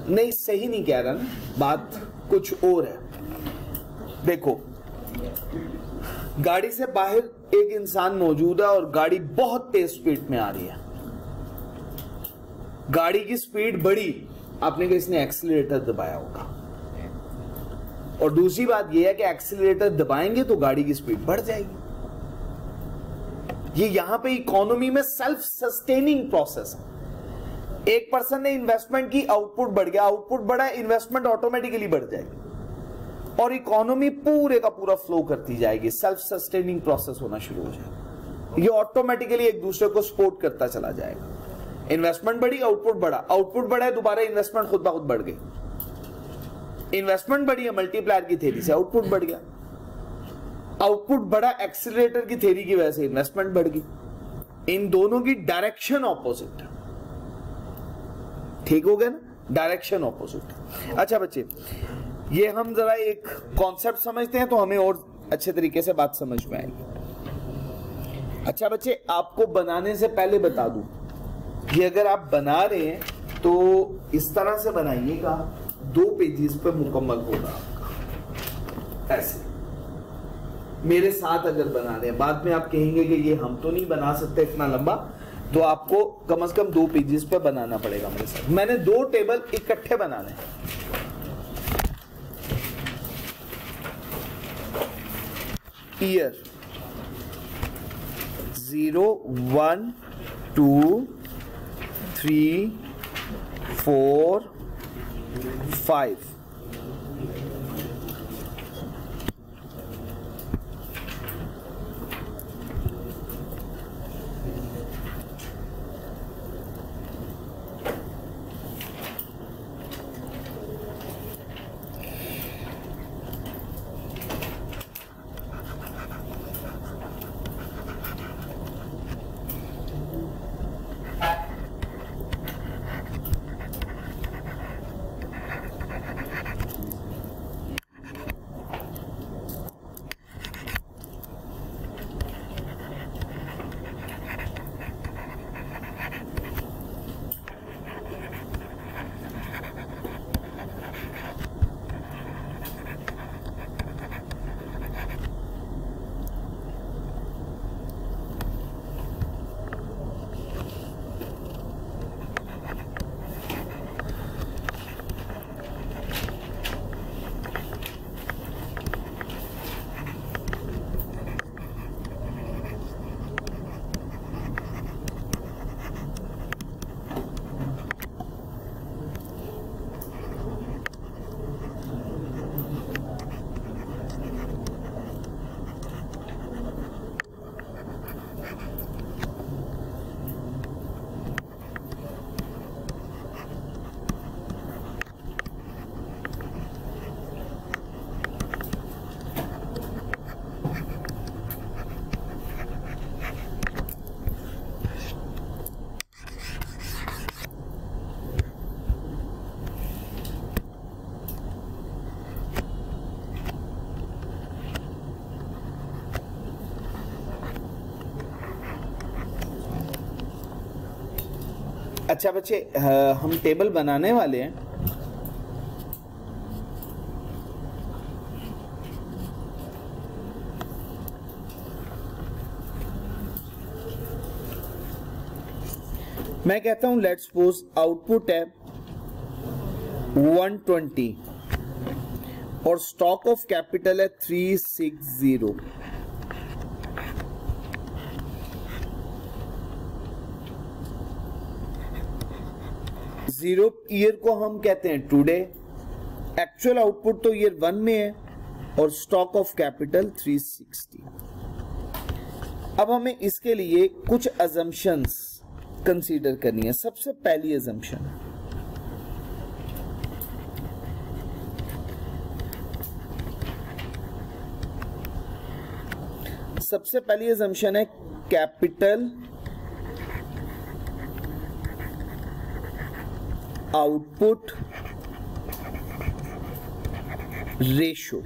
नहीं, सही नहीं कह रहा ना, बात कुछ और है। देखो, गाड़ी से बाहर एक इंसान मौजूद है और गाड़ी बहुत तेज स्पीड में आ रही है, गाड़ी की स्पीड बढ़ी, आपने कहा इसने एक्सीलरेटर दबाया होगा। और दूसरी बात यह है कि एक्सीलरेटर दबाएंगे तो गाड़ी की स्पीड बढ़ जाएगी। ये यहां पे इकोनॉमी में सेल्फ सस्टेनिंग प्रोसेस है। एक पर्सन ने इन्वेस्टमेंट की, आउटपुट बढ़ गया, आउटपुट बढ़ा, इन्वेस्टमेंट ऑटोमेटिकली बढ़ जाएगी और इकोनॉमी पूरे का पूरा फ्लो करती जाएगी, सेल्फ सस्टेनिंग प्रोसेस होना शुरू हो जाएगा। ये ऑटोमेटिकली एक दूसरे को सपोर्ट करता चला जाएगा। इन्वेस्टमेंट बढ़ी, आउटपुट बढ़ा, आउटपुट बढ़ा, दोबारा इन्वेस्टमेंट खुद ब खुद बढ़ गई। इन्वेस्टमेंट बढ़ी है मल्टीप्लायर की थ्योरी से, आउटपुट बढ़ गया, आउटपुट बढ़ा एक्सीलरेटर की थ्योरी की वजह से, इन्वेस्टमेंट बढ़ गई। इन दोनों की डायरेक्शन ऑपोजिट है, ठीक हो गया ना, डायरेक्शन ऑपोजिट। अच्छा बच्चे, ये हम जरा एक कॉन्सेप्ट समझते हैं तो हमें और अच्छे तरीके से बात समझ में आएगी। अच्छा बच्चे, आपको बनाने से पहले बता दूं, ये अगर आप बना रहे हैं तो इस तरह से बनाइएगा, 2 पेजेस पे मुकम्मल होगा आपका। ऐसे मेरे साथ अगर बना रहे हैं, बाद में आप कहेंगे कि ये हम तो नहीं बना सकते इतना लंबा, तो आपको कम से कम 2 पेजेस पे बनाना पड़ेगा मेरे साथ। मैंने 2 टेबल इकट्ठे बनाने हैं। ईयर 0 1 2 3 4 5 अच्छा बच्चे, हम टेबल बनाने वाले हैं। मैं कहता हूं लेट्स सपोज आउटपुट है 120 और स्टॉक ऑफ कैपिटल है 360। जीरो ईयर को हम कहते हैं टुडे, एक्चुअल आउटपुट तो ईयर 1 में है और स्टॉक ऑफ कैपिटल 360। अब हमें इसके लिए कुछ अजम्पशंस कंसीडर करनी है। सबसे पहली अजम्पशन, है कैपिटल आउटपुट रेशो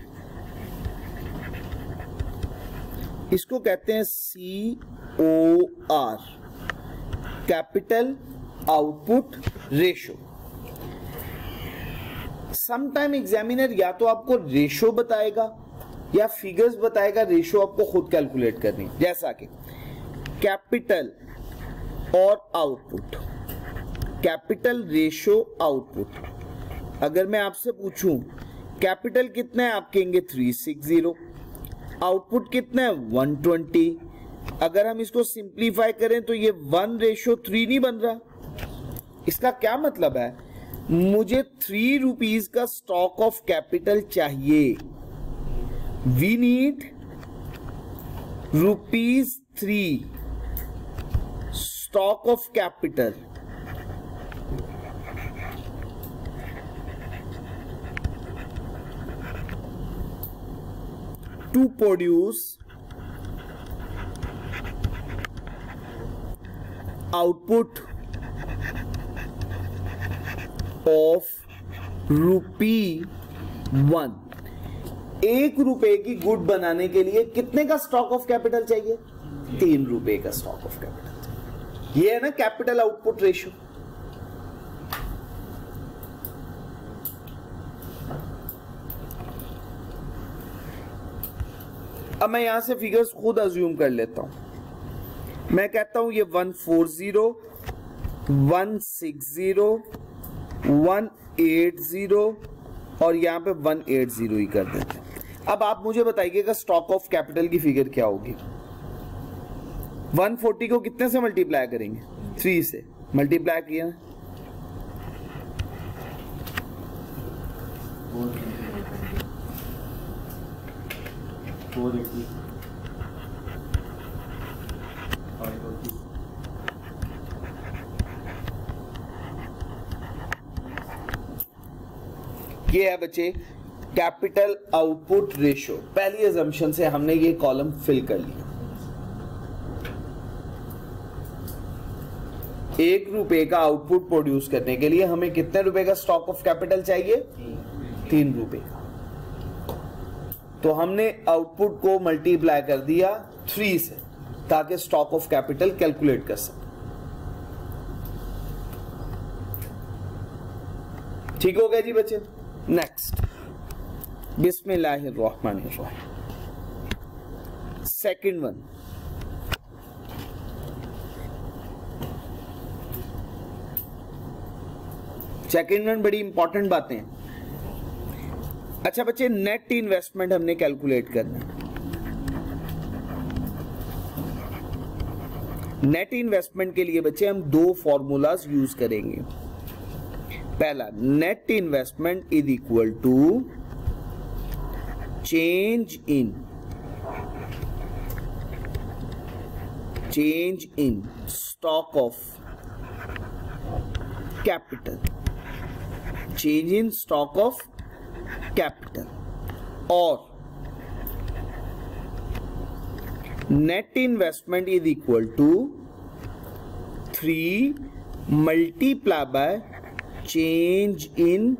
इसको कहते हैं COR, capital output ratio. Sometime examiner या तो आपको रेशो बताएगा या फिगर्स बताएगा, रेशो आपको खुद कैलकुलेट करनी, जैसा कि कैपिटल और आउटपुट, कैपिटल रेशो आउटपुट। अगर मैं आपसे पूछूं कैपिटल कितना है, आप कहेंगे 360, आउटपुट कितना है 120। अगर हम इसको सिंप्लीफाई करें तो ये 1:3 नहीं बन रहा। इसका क्या मतलब है, मुझे 3 रुपीज का स्टॉक ऑफ कैपिटल चाहिए, we need ₹3 stock of capital. To produce output of ₹1। 1 रुपए की गुड बनाने के लिए कितने का स्टॉक ऑफ कैपिटल चाहिए, 3 रुपए का स्टॉक ऑफ कैपिटल चाहिए। ये है ना कैपिटल आउटपुट रेशियो। अब मैं यहां से फिगर्स खुद अज्यूम कर लेता हूं। मैं कहता हूं ये 140, 160, 180 और यहां पे 180 ही कर देते हैं। अब आप मुझे बताइएगा स्टॉक ऑफ कैपिटल की फिगर क्या होगी। 140 को कितने से मल्टीप्लाई करेंगे, 3 से मल्टीप्लाई किया, ये है बच्चे कैपिटल आउटपुट रेशियो। पहली अजम्पशन से हमने ये कॉलम फिल कर लिया। 1 रुपए का आउटपुट प्रोड्यूस करने के लिए हमें कितने रुपए का स्टॉक ऑफ कैपिटल चाहिए, 3 रुपए का। तो हमने आउटपुट को मल्टीप्लाई कर दिया 3 से ताकि स्टॉक ऑफ कैपिटल कैलकुलेट कर सके। ठीक हो गया जी बच्चे। नेक्स्ट, बिस्मिल्लाहिर्रहमानिर्रहीम। सेकंड वन, सेकंड वन बड़ी इंपॉर्टेंट बातें हैं। अच्छा बच्चे, नेट इन्वेस्टमेंट हमने कैलकुलेट करना है। नेट इन्वेस्टमेंट के लिए बच्चे हम 2 फॉर्मूलाज यूज करेंगे। पहला, net investment is equal to change in stock of capital, change in stock of capital, और net investment is equal to 3 multiply by change in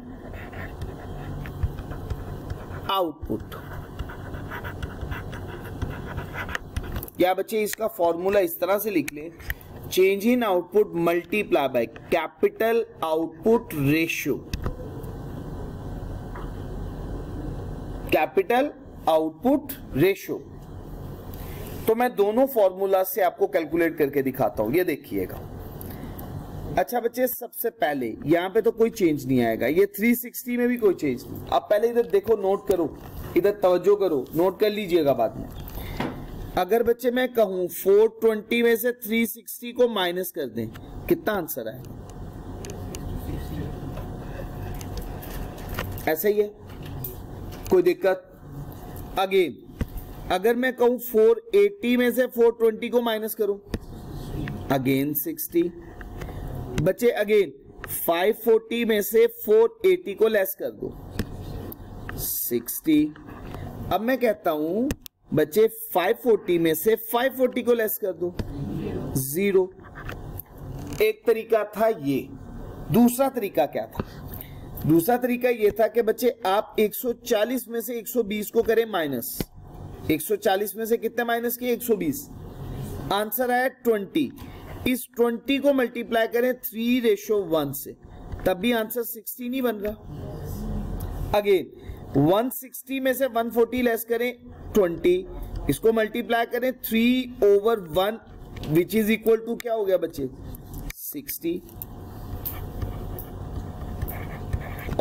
output. या बच्चे इसका फॉर्मूला इस तरह से लिख लें, change in output multiply by capital output ratio, capital output ratio. तो मैं दोनों फॉर्मूला से आपको कैलकुलेट करके दिखाता हूं, ये देखिएगा। अच्छा बच्चे, सबसे पहले यहां पे तो कोई चेंज नहीं आएगा, ये 360 में भी कोई चेंज नहीं। आप पहले इधर देखो, नोट करो, इधर तवज्जो करो, नोट कर लीजिएगा बाद में। अगर बच्चे मैं कहूं 420 में से 360 को माइनस कर दें, कितना आंसर आएगा, ऐसा ही है, कोई दिक्कत। अगेन अगर मैं कहूं 480 में से 420 को माइनस करूं, अगेन 60। बच्चे अगेन 540 में से 480 को लेस कर दो, 60। अब मैं कहता हूं बच्चे 540 में से 540 को लेस कर दो, 0। एक तरीका था ये। दूसरा तरीका क्या था, दूसरा तरीका ये था कि बच्चे आप 140 में से 120 को करें माइनस, 140 में से कितने माइनस किए? 120। आंसर आया 20। इस 20 को मल्टीप्लाई करें 3:1 से, तब भी आंसर 16 ही बन रहा। अगेन 160 में से 140 लेस करें 20, इसको मल्टीप्लाई करें 3/1 विच इज इक्वल टू क्या हो गया बच्चे? 60।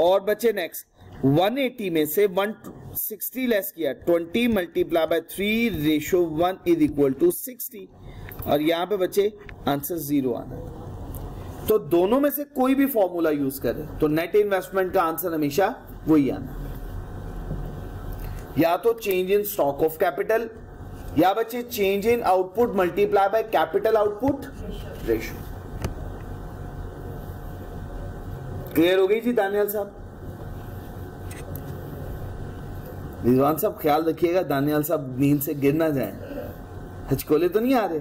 और बच्चे नेक्स्ट 180 में से 160 लेस किया, 20 multiply by 3:1 is equal to 60। और यहां पे बच्चे आंसर 0 आना है। तो दोनों में से कोई भी फॉर्मूला यूज करें तो नेट इन्वेस्टमेंट का आंसर हमेशा वही आना, या तो change in stock of capital या बच्चे change in output multiply by capital output ratio. Clear हो गई जी दानियाल साहब? रिजवान साहब ख्याल रखिएगा दानियाल साहब नींद से गिर ना जाए, हचकोले तो नहीं आ रहे?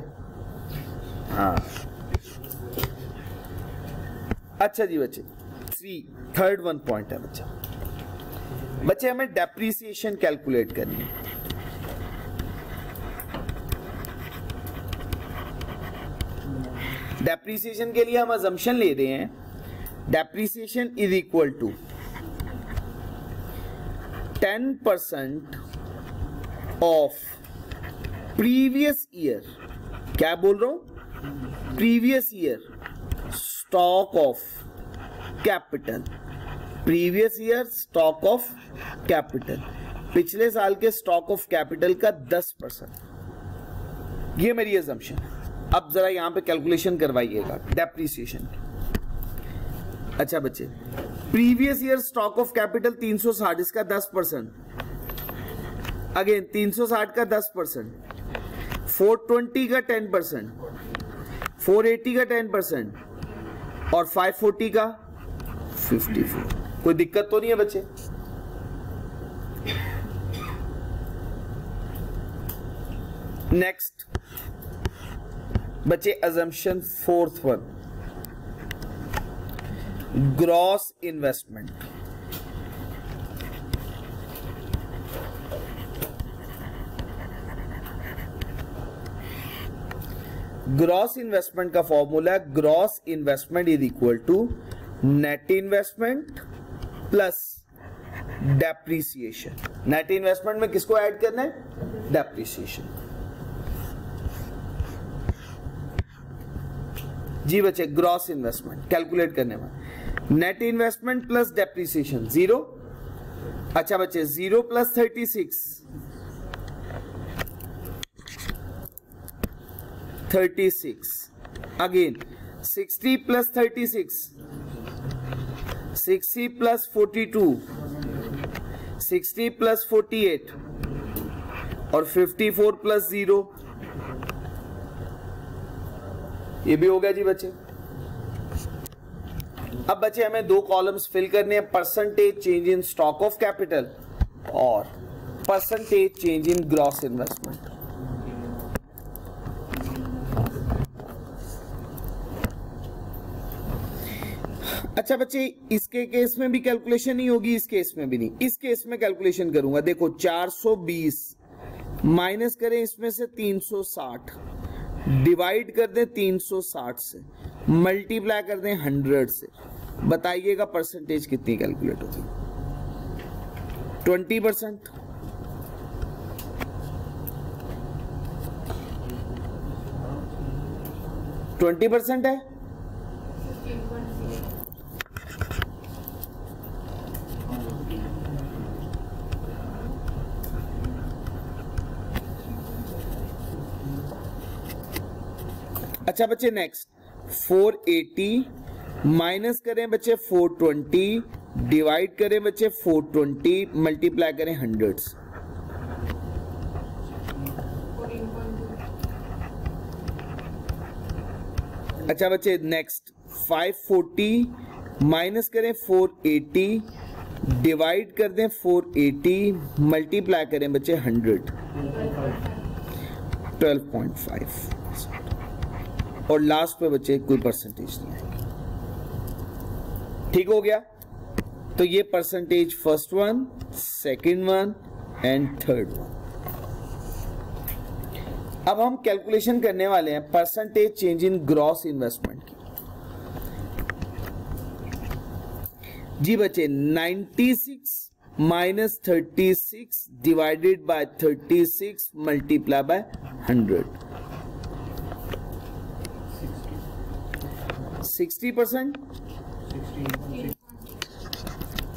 हाँ अच्छा जी बच्चे, थर्ड वन पॉइंट है बच्चे हमें डेप्रीसिएशन कैलकुलेट करनी है। डेप्रीसिएशन के लिए हम अजम्पशन ले रहे हैं depreciation is equal to 10% of previous year, क्या बोल रहा हूं? Previous year stock of capital, previous year stock of capital, पिछले साल के स्टॉक ऑफ कैपिटल का 10%। ये मेरी अजम्पशन है। अब जरा यहां पे कैलकुलेशन करवाइएगा डेप्रीसिएशन। अच्छा बच्चे, previous year stock of capital 360, इसका 10%। अगेन 360 का 10%, 420 का 10%, 480 का 10% और 540 का 54। कोई दिक्कत तो नहीं है बच्चे? नेक्स्ट बच्चे assumption fourth one, gross investment. Gross investment का formula, gross investment is equal to net investment plus depreciation. Net investment में किसको ऐड करना है? डेप्रीसिएशन। जी बच्चे, ग्रॉस इन्वेस्टमेंट कैलकुलेट करने में नेट इन्वेस्टमेंट प्लस डेप्रीसिएशन 0। अच्छा बच्चे, 0 plus 36 again 60 plus 36, 60 plus 42, 60 plus 48 और 54 प्लस 0, ये भी हो गया जी बच्चे। अब बच्चे हमें दो कॉलम्स फिल करने हैं, percentage change in stock of capital और percentage change in gross investment. अच्छा बच्चे, इसके केस में भी कैलकुलेशन नहीं होगी, इस केस में भी नहीं। इस केस में कैलकुलेशन करूंगा। देखो 420 माइनस करें इसमें से 360, डिवाइड कर दें 360 से, मल्टीप्लाई कर दें 100 से। बताइएगा परसेंटेज कितनी कैलकुलेट होगी? 20%। 20% है। अच्छा बच्चे, नेक्स्ट 480 माइनस करें बच्चे 420, डिवाइड करें बच्चे 420, मल्टीप्लाई करें 100 से। अच्छा बच्चे, नेक्स्ट 540 माइनस करें 480, डिवाइड कर दें 480, मल्टीप्लाई करें बच्चे 100, 12.5। और लास्ट पे बच्चे कोई परसेंटेज नहीं आएगी। ठीक हो गया? तो ये percentage first one, second one and third one. अब हम कैलकुलेशन करने वाले हैं percentage change in gross investment की। जी बच्चे 96 minus 36 divided by 36 multiply by 100, 60%,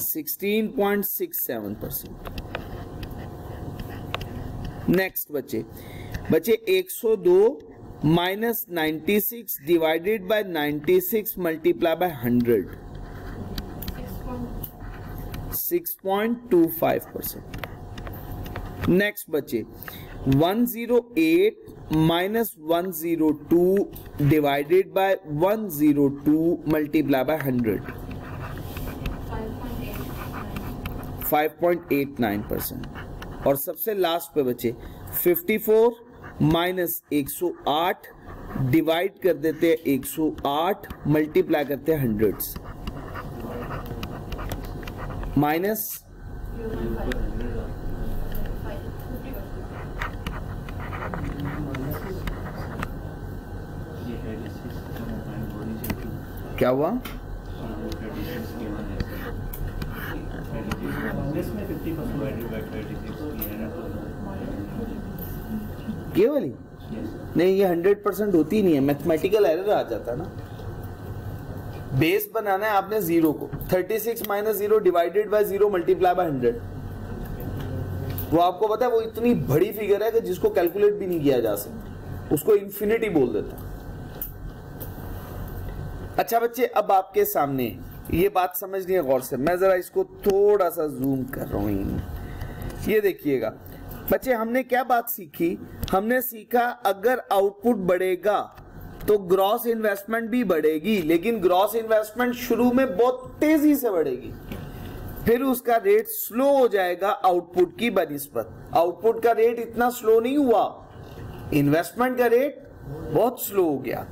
16.67%। Next बच्चे 102 minus 96 divided by 96 multiply by 100, 6.25%। Next बच्चे 108 minus 102 divided by 102 multiply by 100, 5.89%। और सबसे लास्ट पे बचे 54 माइनस 108 डिवाइड कर देते हैं 108 मल्टीप्लाई करते हैं 100 से, माइनस क्या हुआ? ये वाली नहीं, ये 100% होती नहीं है, मैथमेटिकल एरर आ जाता है ना। बेस बनाना है आपने जीरो को, 36 minus 0 divided by 0 multiply by 100। वो आपको पता है वो इतनी बड़ी फिगर है कि जिसको कैलकुलेट भी नहीं किया जा सकता, उसको इंफिनिटी बोल देता है। अच्छा बच्चे, अब आपके सामने ये बात समझनी है गौर से, मैं जरा इसको थोड़ा सा जूम कर रहा हूं। ये देखिएगा बच्चे, हमने क्या बात सीखी? हमने सीखा अगर आउटपुट बढ़ेगा तो ग्रॉस इन्वेस्टमेंट भी बढ़ेगी, लेकिन ग्रॉस इन्वेस्टमेंट शुरू में बहुत तेजी से बढ़ेगी, फिर उसका रेट स्लो हो जाएगा आउटपुट की बनिस्बत। आउटपुट का रेट इतना स्लो नहीं हुआ, इन्वेस्टमेंट का रेट बहुत स्लो हो गया।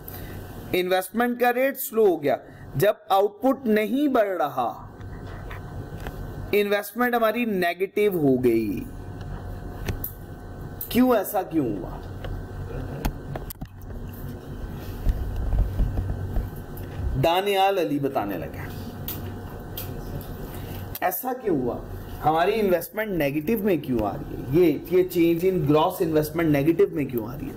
इन्वेस्टमेंट का रेट स्लो हो गया जब आउटपुट नहीं बढ़ रहा, इन्वेस्टमेंट हमारी नेगेटिव हो गई। क्यों, ऐसा क्यों हुआ? दानियाल अली बताने लगे ऐसा क्यों हुआ, हमारी इन्वेस्टमेंट नेगेटिव में क्यों आ रही है, ये change in gross investment negative में क्यों आ रही है?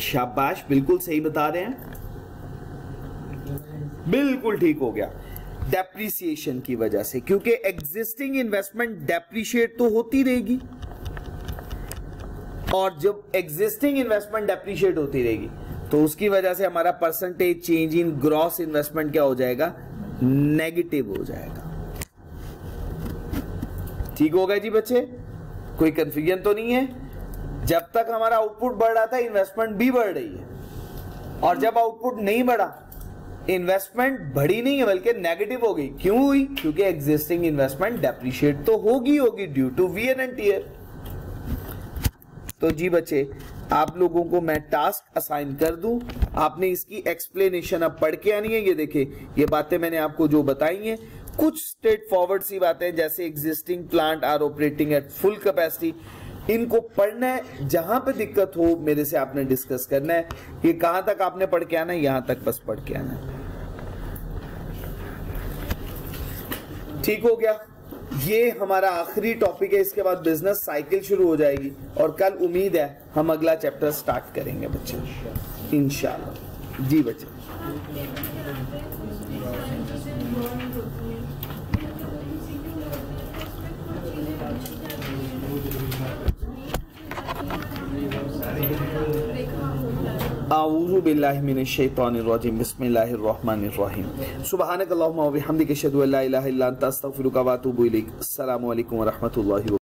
शाबाश, बिल्कुल सही बता रहे हैं, बिल्कुल ठीक हो गया। डेप्रिसिएशन की वजह से, क्योंकि एग्जिस्टिंग इन्वेस्टमेंट डेप्रिशिएट तो होती रहेगी, और जब एग्जिस्टिंग इन्वेस्टमेंट डेप्रिशिएट होती रहेगी तो उसकी वजह से हमारा percentage change in gross investment क्या हो जाएगा? नेगेटिव हो जाएगा। ठीक हो गया जी बच्चे, कोई कंफ्यूजन तो नहीं है? जब तक हमारा आउटपुट बढ़ रहा था इन्वेस्टमेंट भी बढ़ रही है, और जब आउटपुट नहीं बढ़ा इन्वेस्टमेंट बढ़ी नहीं है बल्कि नेगेटिव हो गई। क्यों हुई? क्योंकि एग्जिस्टिंग इन्वेस्टमेंट डेप्रिशिएट तो होगी due to wear and tear. तो जी बच्चे, आप लोगों को मैं टास्क असाइन कर दूं, आपने इसकी एक्सप्लेनेशन अब पढ़ के आनी है। ये देखिए, ये बातें मैंने आपको जो बताई हैं, कुछ स्ट्रेट फॉरवर्ड सी बातें जैसे existing plant are operating at full capacity, इनको पढ़ना है। जहां पे दिक्कत हो मेरे से आपने डिस्कस करना है। ये कहां तक आपने पढ़ के आना है? यहां तक बस पढ़ के आना है। ठीक हो गया, ये हमारा आखिरी टॉपिक है। इसके बाद बिजनेस साइकिल शुरू हो जाएगी और कल उम्मीद है हम अगला चैप्टर स्टार्ट करेंगे बच्चे, इंशाल्लाह। जी बच्चे, आऊज़ु बिल्लाहि मिनश शैतानिर रजीम, बिस्मिल्लाहिर रहमानिर रहीम, सुब्हानक अल्लाहुम्मा व बिहम्दिका अशहदु अल्ला इलाहा इल्ला अंता अस्तगफिरुका व अतूबु इलैक। अस्सलामु अलैकुम व रहमतुल्लाहि व